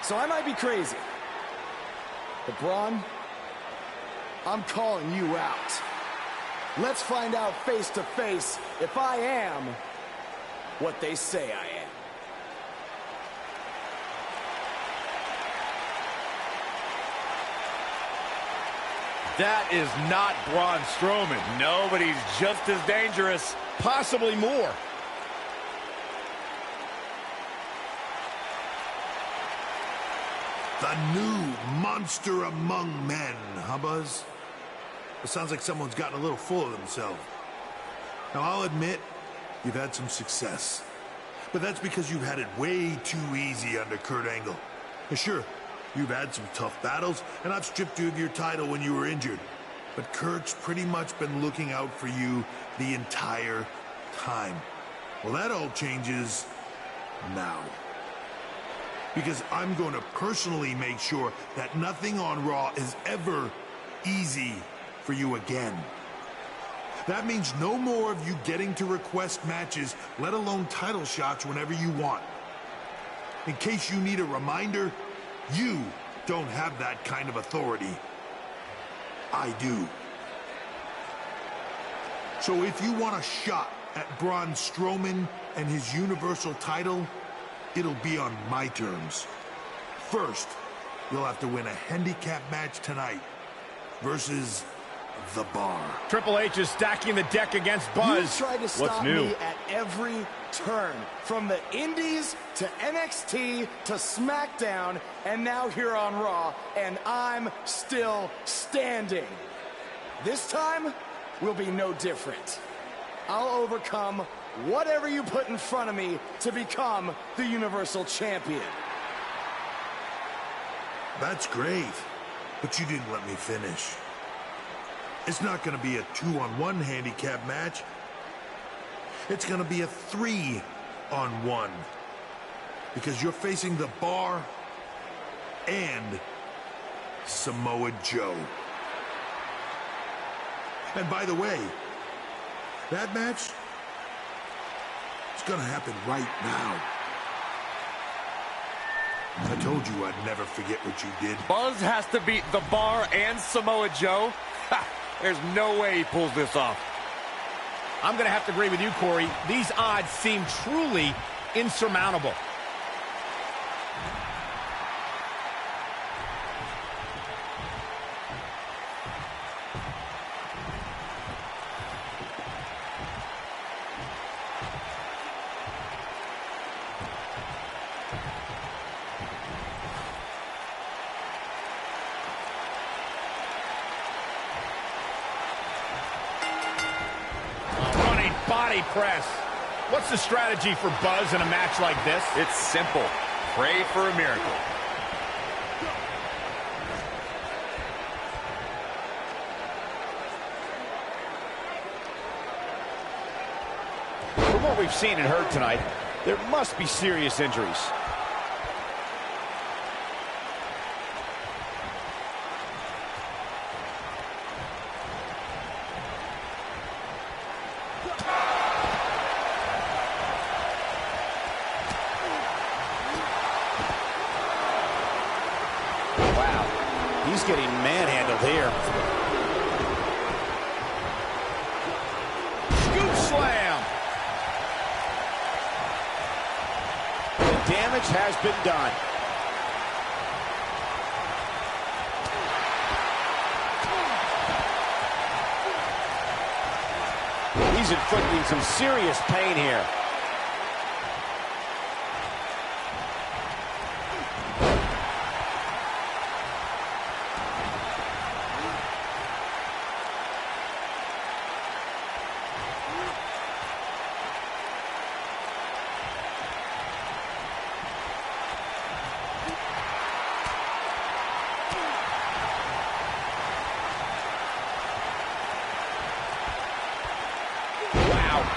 So I might be crazy, but Braun, I'm calling you out. Let's find out face to face if I am what they say I am. That is not Braun Strowman. No, but he's just as dangerous. Possibly more. The new monster among men, huh, Buzz? It sounds like someone's gotten a little full of themselves. Now, I'll admit, you've had some success. But that's because you've had it way too easy under Kurt Angle. And sure, you've had some tough battles, and I've stripped you of your title when you were injured. But Kurt's pretty much been looking out for you the entire time. Well, that all changes now. Because I'm going to personally make sure that nothing on Raw is ever easy for you again. That means no more of you getting to request matches, let alone title shots whenever you want. In case you need a reminder, you don't have that kind of authority. I do. So if you want a shot at Braun Strowman and his Universal title, it'll be on my terms. First, you'll have to win a handicap match tonight versus The Bar. Triple H is stacking the deck against Buzz. You tried to stop me at every turn, from the Indies to NXT to SmackDown, and now here on Raw, and I'm still standing. This time will be no different. I'll overcome whatever you put in front of me to become the Universal Champion. That's great, but you didn't let me finish. It's not going to be a 2-on-1 handicap match. It's going to be a 3-on-1. Because you're facing The Bar and Samoa Joe. And by the way, that match is going to happen right now. I told you I'd never forget what you did. Buzz has to beat The Bar and Samoa Joe? Ha! There's no way he pulls this off. I'm going to have to agree with you, Corey. These odds seem truly insurmountable. Body press. What's the strategy for Buzz in a match like this? It's simple. Pray for a miracle. From what we've seen and heard tonight, there must be serious injuries. He's getting manhandled here. Scoop slam. The damage has been done. He's inflicting some serious pain here.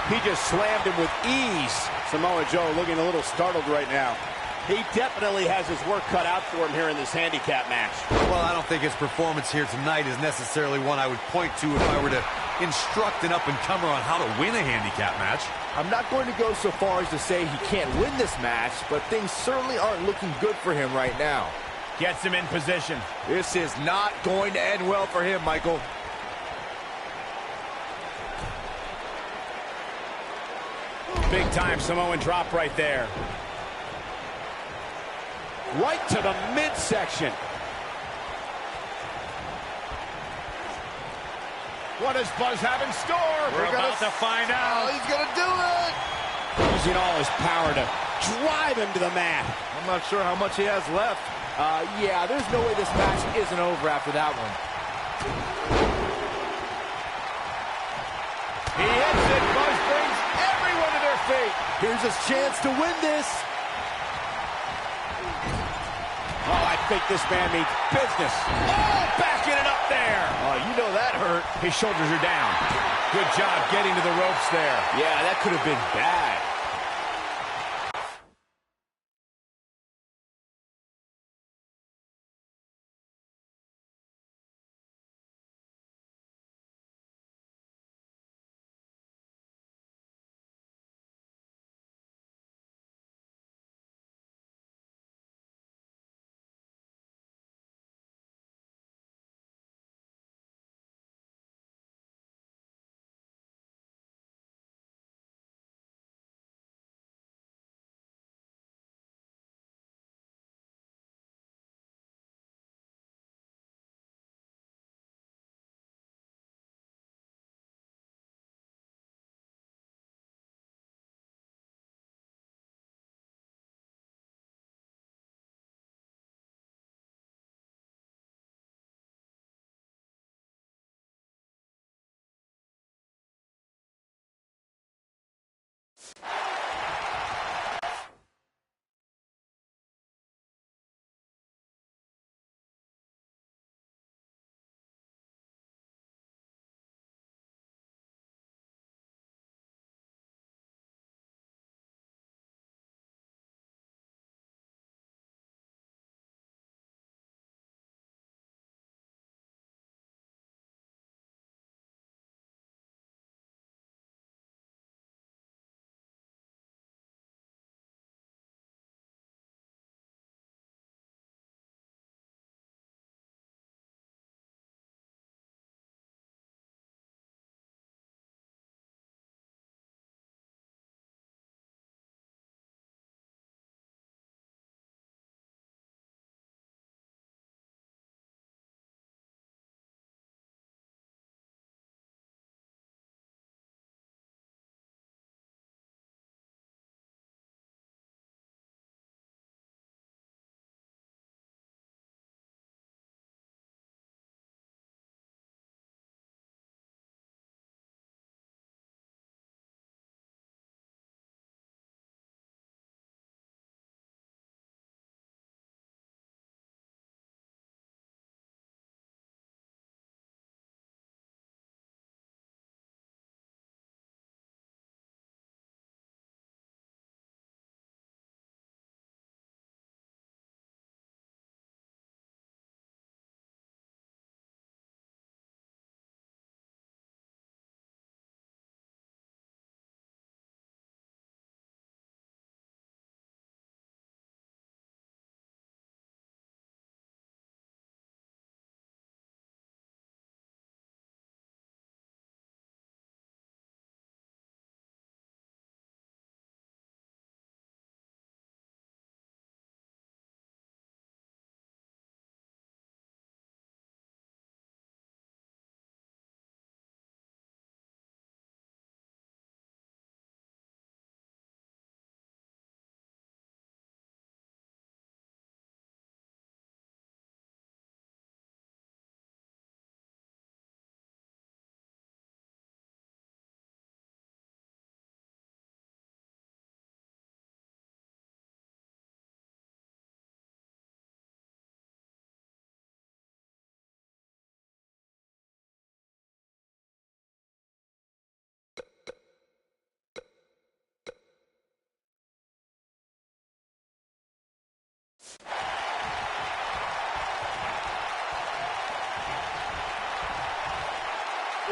He just slammed him with ease. Samoa Joe looking a little startled right now. He definitely has his work cut out for him here in this handicap match. Well, I don't think his performance here tonight is necessarily one I would point to if I were to instruct an up-and-comer on how to win a handicap match. I'm not going to go so far as to say he can't win this match, but things certainly aren't looking good for him right now. Gets him in position. This is not going to end well for him, Michael. Big time Samoan drop right there. Right to the midsection. What does Buzz have in store? We're about to find out. Oh, he's gonna do it! Using all his power to drive him to the mat. I'm not sure how much he has left. Yeah, there's no way this match isn't over after that one. He hits it. Buzz brings everyone to their feet. Here's his chance to win this. Oh, I think this man means business. Oh, backing it up there. Oh, you know that hurt. His shoulders are down. Good job getting to the ropes there. Yeah, that could have been bad.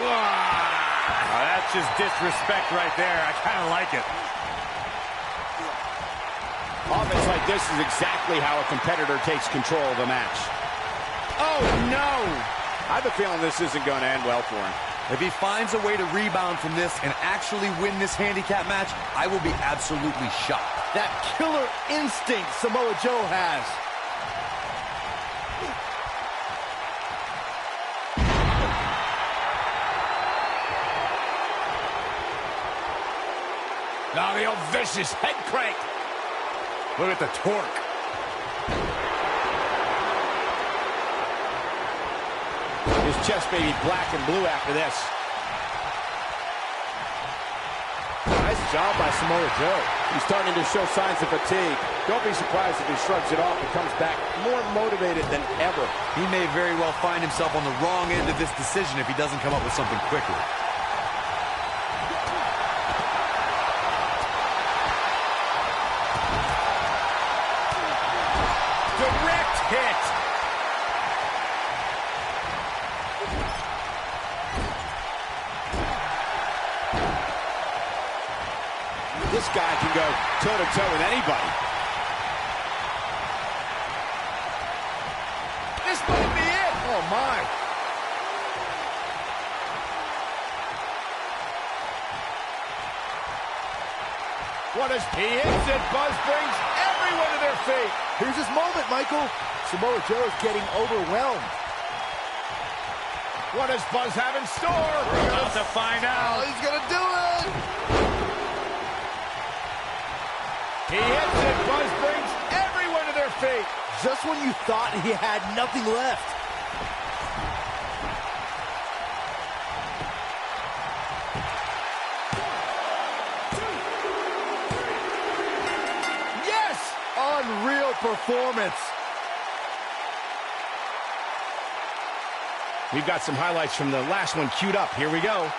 That's just disrespect right there. I kind of like it. Offense like this is exactly how a competitor takes control of a match. Oh, no! I have a feeling this isn't going to end well for him. If he finds a way to rebound from this and actually win this handicap match, I will be absolutely shocked. That killer instinct Samoa Joe has. Now the old vicious head crank. Look at the torque. His chest may be black and blue after this. Nice job by Samoa Joe. He's starting to show signs of fatigue. Don't be surprised if he shrugs it off and comes back more motivated than ever. He may very well find himself on the wrong end of this decision if he doesn't come up with something quickly. Direct hit. This guy can go toe-to-toe with anybody. This might be it. Oh, my. What is he hits it? Buzz brings everyone to their feet. Here's his moment, Michael. Samoa Joe is getting overwhelmed. What does Buzz have in store? We're about to find out. He's going to do it. He hits it. Buzz brings everyone to their feet. Just when you thought he had nothing left. Yes! Unreal performance. We've got some highlights from the last one queued up. Here we go.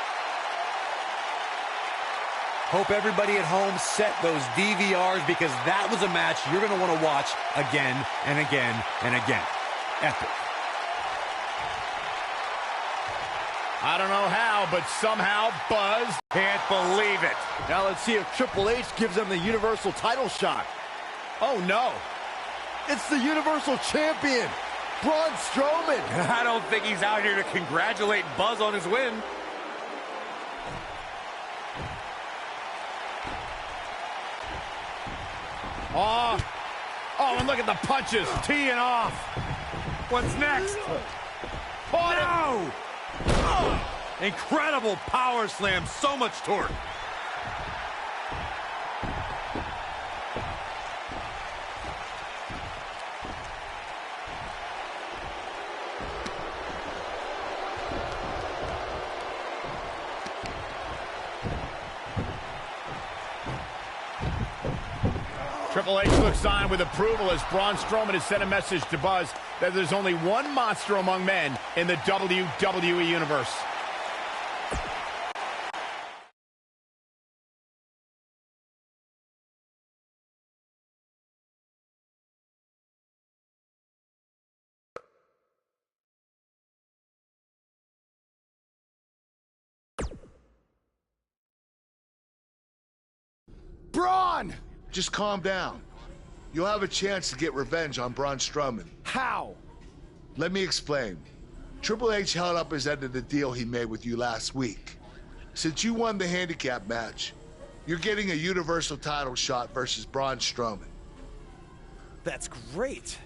Hope everybody at home set those DVRs because that was a match you're going to want to watch again and again and again. Epic. I don't know how, but somehow Buzz can't believe it. Now let's see if Triple H gives him the Universal title shot. Oh, no. It's the Universal Champion, Braun Strowman. I don't think he's out here to congratulate Buzz on his win. Oh, and look at the punches teeing off. What's next? No! Oh, incredible power slam, so much torque. Triple H looks on with approval as Braun Strowman has sent a message to Buzz that there's only one monster among men in the WWE Universe. Braun! Just calm down. You'll have a chance to get revenge on Braun Strowman. How? Let me explain. Triple H held up his end of the deal he made with you last week. Since you won the handicap match, you're getting a Universal title shot versus Braun Strowman. That's great.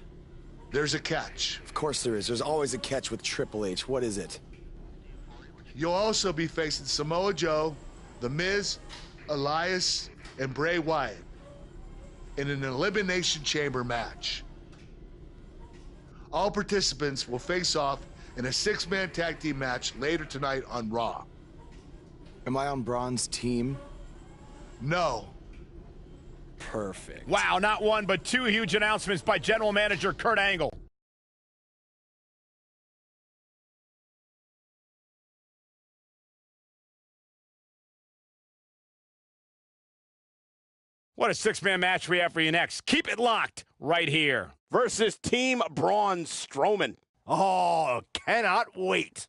There's a catch. Of course there is. There's always a catch with Triple H. What is it? You'll also be facing Samoa Joe, The Miz, Elias, and Bray Wyatt in an Elimination Chamber match. All participants will face off in a 6-man tag team match later tonight on Raw. Am I on Braun's team? No. Perfect. Wow, not one, but two huge announcements by General Manager Kurt Angle. What a 6-man match we have for you next. Keep it locked right here. Versus Team Braun Strowman. Oh, cannot wait.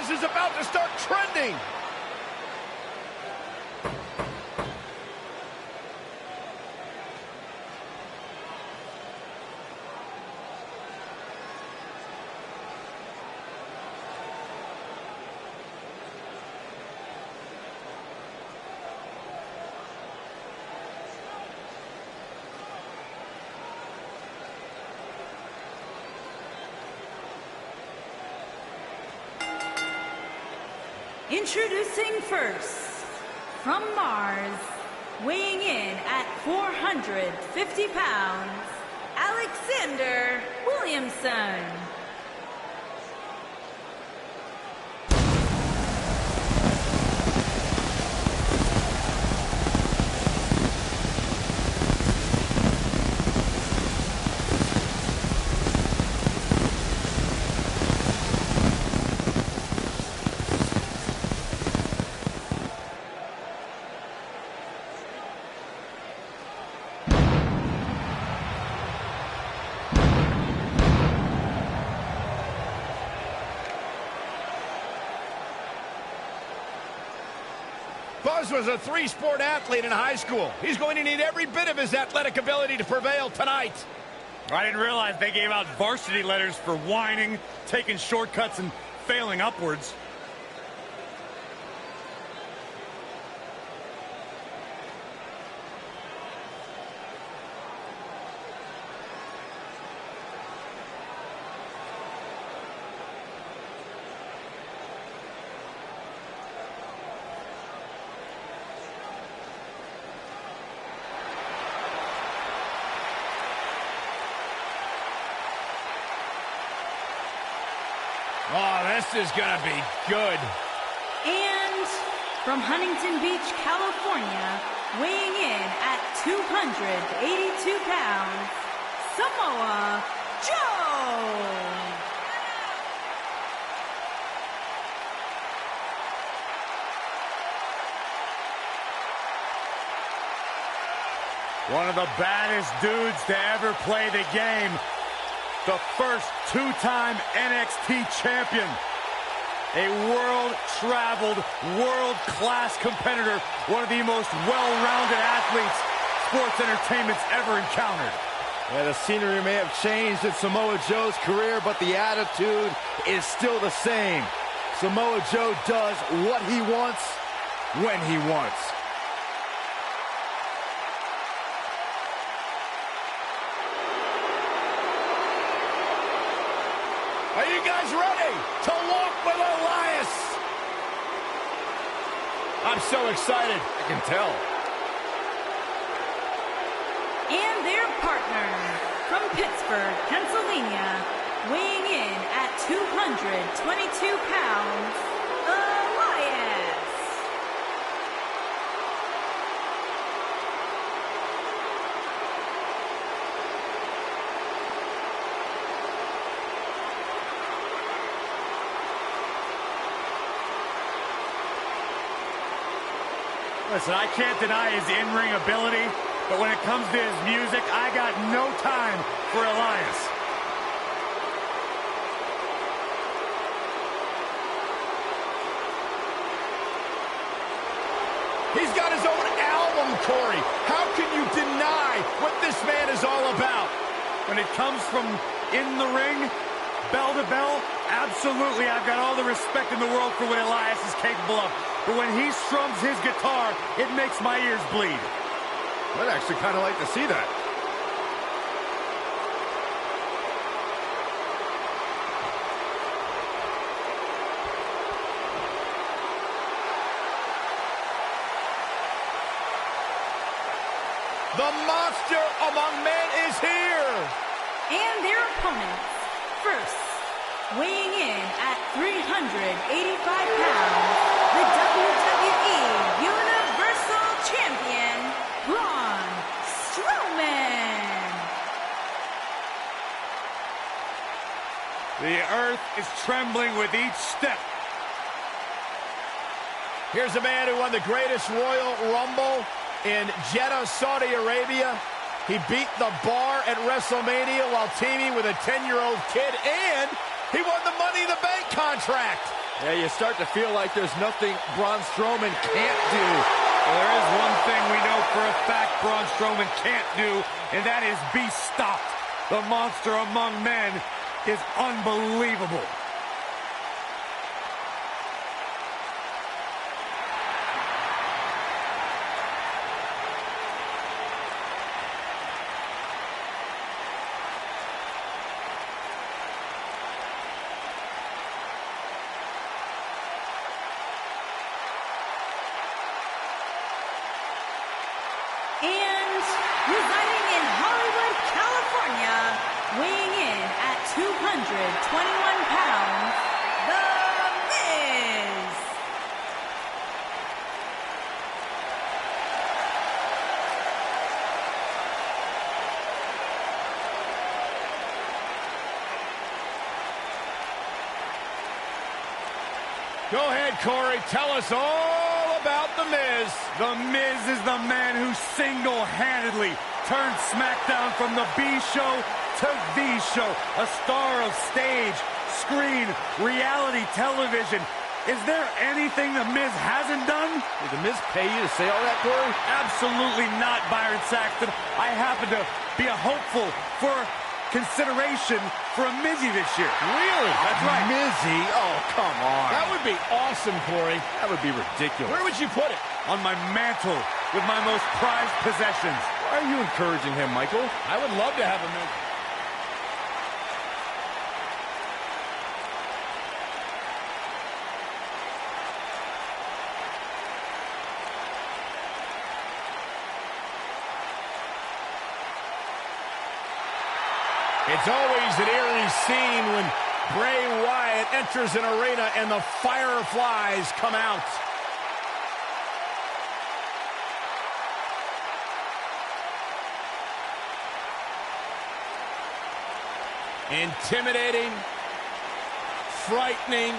Buzz is about to start trending. Introducing first, from Mars, weighing in at 450 pounds, Alexander Williamson. Buzz was a three-sport athlete in high school. He's going to need every bit of his athletic ability to prevail tonight. I didn't realize they gave out varsity letters for whining, taking shortcuts, and failing upwards. Oh, this is going to be good. And from Huntington Beach, California, weighing in at 282 pounds, Samoa Joe. One of the baddest dudes to ever play the game. The first two-time NXT champion. A world-traveled, world-class competitor. One of the most well-rounded athletes sports entertainment's ever encountered. Yeah, the scenery may have changed in Samoa Joe's career, but the attitude is still the same. Samoa Joe does what he wants, when he wants. Are you guys ready to walk with Elias? I'm so excited. I can tell. And their partner, from Pittsburgh, Pennsylvania, weighing in at 222 pounds, Elias. Listen, I can't deny his in-ring ability, but when it comes to his music, I got no time for Elias. He's got his own album, Corey. How can you deny what this man is all about? When it comes from in the ring, bell to bell, absolutely, I've got all the respect in the world for what Elias is capable of. But when he strums his guitar, it makes my ears bleed. I'd actually kind of like to see that. The monster among men is here. And their opponents, first, weighing in at 385 pounds, the WWE Universal Champion, Braun Strowman. The earth is trembling with each step. Here's a man who won the greatest Royal Rumble in Jeddah, Saudi Arabia. He beat the Bar at WrestleMania while teaming with a 10-year-old kid, and he won the Money in the Bank contract. Yeah, you start to feel like there's nothing Braun Strowman can't do. Well, there is one thing we know for a fact Braun Strowman can't do, and that is be stopped. The monster among men is unbelievable. And residing in Hollywood, California, weighing in at 221 pounds, The Miz. Go ahead, Corey. Tell us all about The Miz. The Miz is the man who single-handedly turned SmackDown from the B show to the show. A star of stage, screen, reality television. Is there anything The Miz hasn't done? Did The Miz pay you to say all that, Corey? Absolutely not, Byron Saxton. I happen to be a hopeful for consideration for a Mizzy this year. Really? That's right. Mizzy? Oh, come on. That would be awesome, Corey. That would be ridiculous. Where would you put it? On my mantle with my most prized possessions. Why are you encouraging him, Michael? I would love to have a Miz. It's always an eerie scene when Bray Wyatt enters an arena and the fireflies come out. Intimidating, frightening.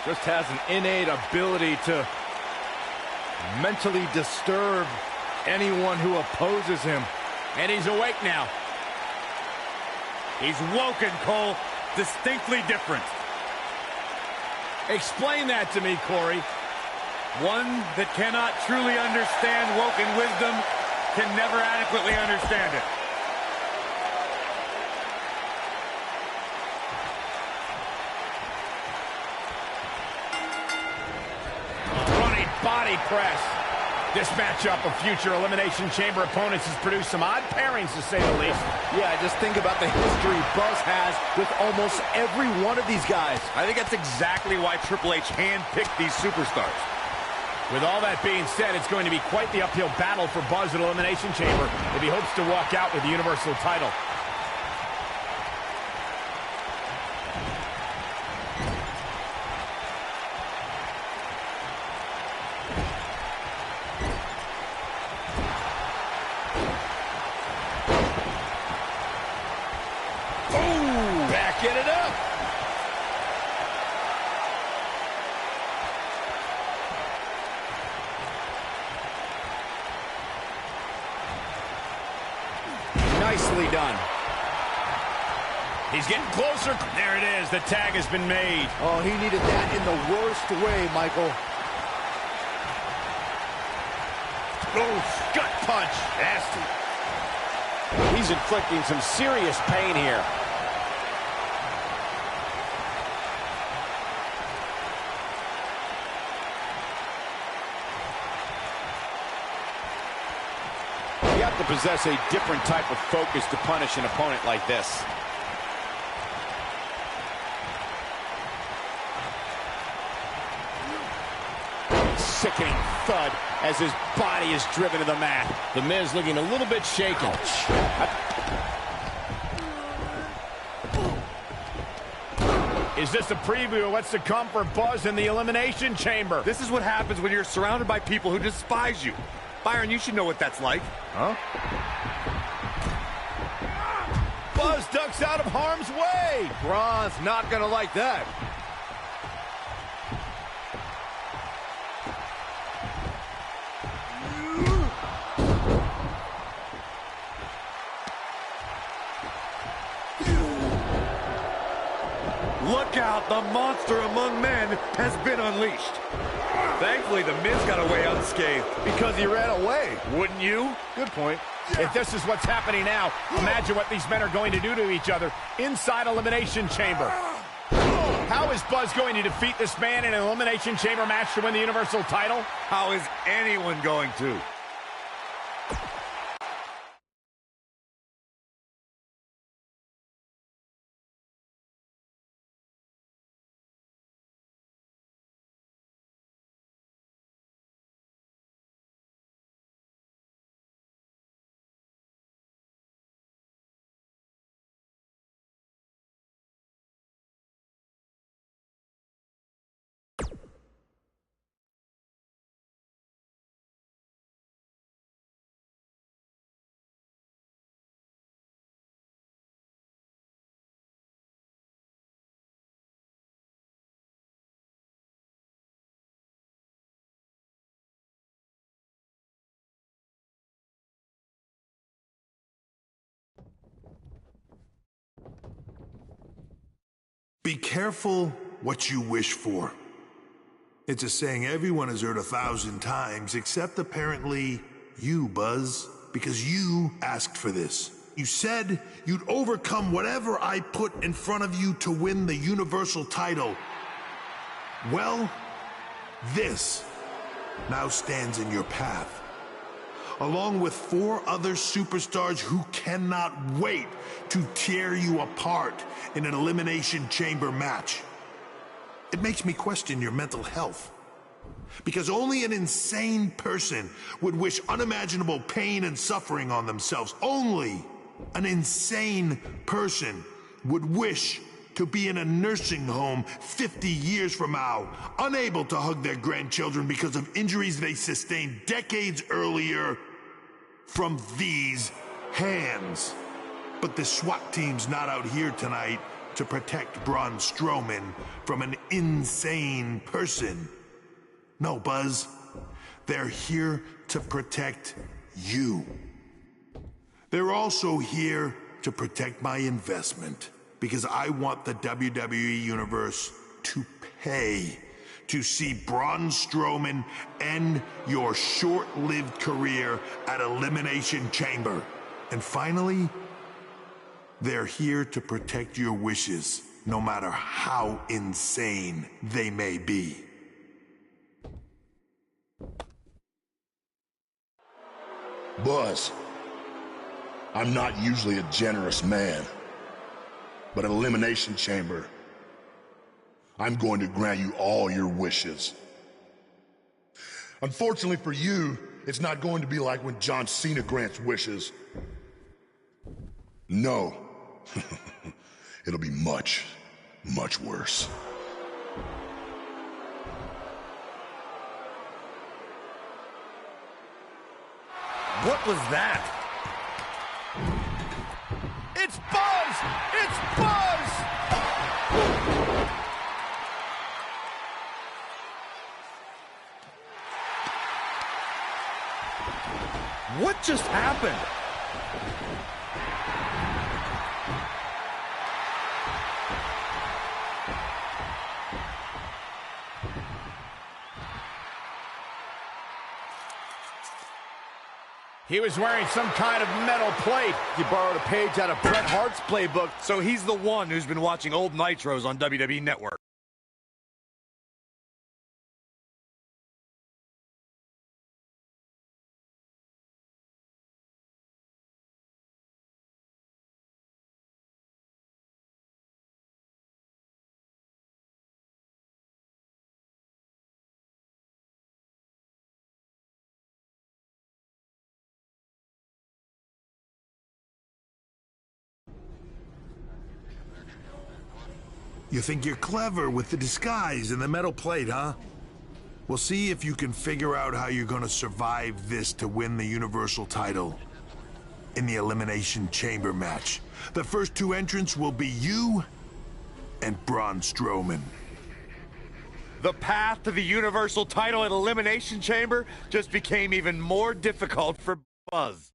Just has an innate ability to mentally disturb anyone who opposes him. And he's awake now. He's woken, Cole. Distinctly different. Explain that to me, Corey. One that cannot truly understand woken wisdom can never adequately understand it. Running body press. This matchup of future Elimination Chamber opponents has produced some odd pairings, to say the least. Yeah, just think about the history Buzz has with almost every one of these guys. I think that's exactly why Triple H handpicked these superstars. With all that being said, it's going to be quite the uphill battle for Buzz at Elimination Chamber if he hopes to walk out with the Universal title. Backing it up. Nicely done. He's getting closer. There it is. The tag has been made. Oh, he needed that in the worst way, Michael. Oh, gut punch. Nasty. He's inflicting some serious pain here. You have to possess a different type of focus to punish an opponent like this. Sickening thud as his body is driven to the mat. The Miz looking a little bit shaken. Is this a preview of what's to come for Buzz in the Elimination Chamber? This is what happens when you're surrounded by people who despise you. Byron, you should know what that's like. Huh? Buzz ducks out of harm's way. Braun's not gonna like that. Look out, the monster among men has been unleashed. Thankfully, the Miz got away unscathed. Because he ran away. Wouldn't you? Good point. If this is what's happening now, imagine what these men are going to do to each other inside Elimination Chamber. How is Buzz going to defeat this man in an Elimination Chamber match to win the Universal title? How is anyone going to? Be careful what you wish for. It's a saying everyone has heard 1,000 times, except apparently you, Buzz, because you asked for this. You said you'd overcome whatever I put in front of you to win the Universal title. Well, this now stands in your path, along with 4 other superstars who cannot wait to tear you apart in an Elimination Chamber match. It makes me question your mental health, because only an insane person would wish unimaginable pain and suffering on themselves. Only an insane person would wish to be in a nursing home 50 years from now, unable to hug their grandchildren because of injuries they sustained decades earlier from these hands. But the SWAT team's not out here tonight to protect Braun Strowman from an insane person. No, Buzz. They're here to protect you. They're also here to protect my investment, because I want the WWE Universe to pay to see Braun Strowman end your short-lived career at Elimination Chamber. And finally, they're here to protect your wishes, no matter how insane they may be. Buzz, I'm not usually a generous man, but at Elimination Chamber, I'm going to grant you all your wishes. Unfortunately for you, it's not going to be like when John Cena grants wishes. No. It'll be much, much worse. What was that? It's Buzz! It's Buzz! What just happened? He was wearing some kind of metal plate. He borrowed a page out of Bret Hart's playbook. So he's the one who's been watching old Nitros on WWE Network. You think you're clever with the disguise and the metal plate, huh? We'll see if you can figure out how you're gonna survive this to win the Universal title in the Elimination Chamber match. The first 2 entrants will be you and Braun Strowman. The path to the Universal title at Elimination Chamber just became even more difficult for Buzz.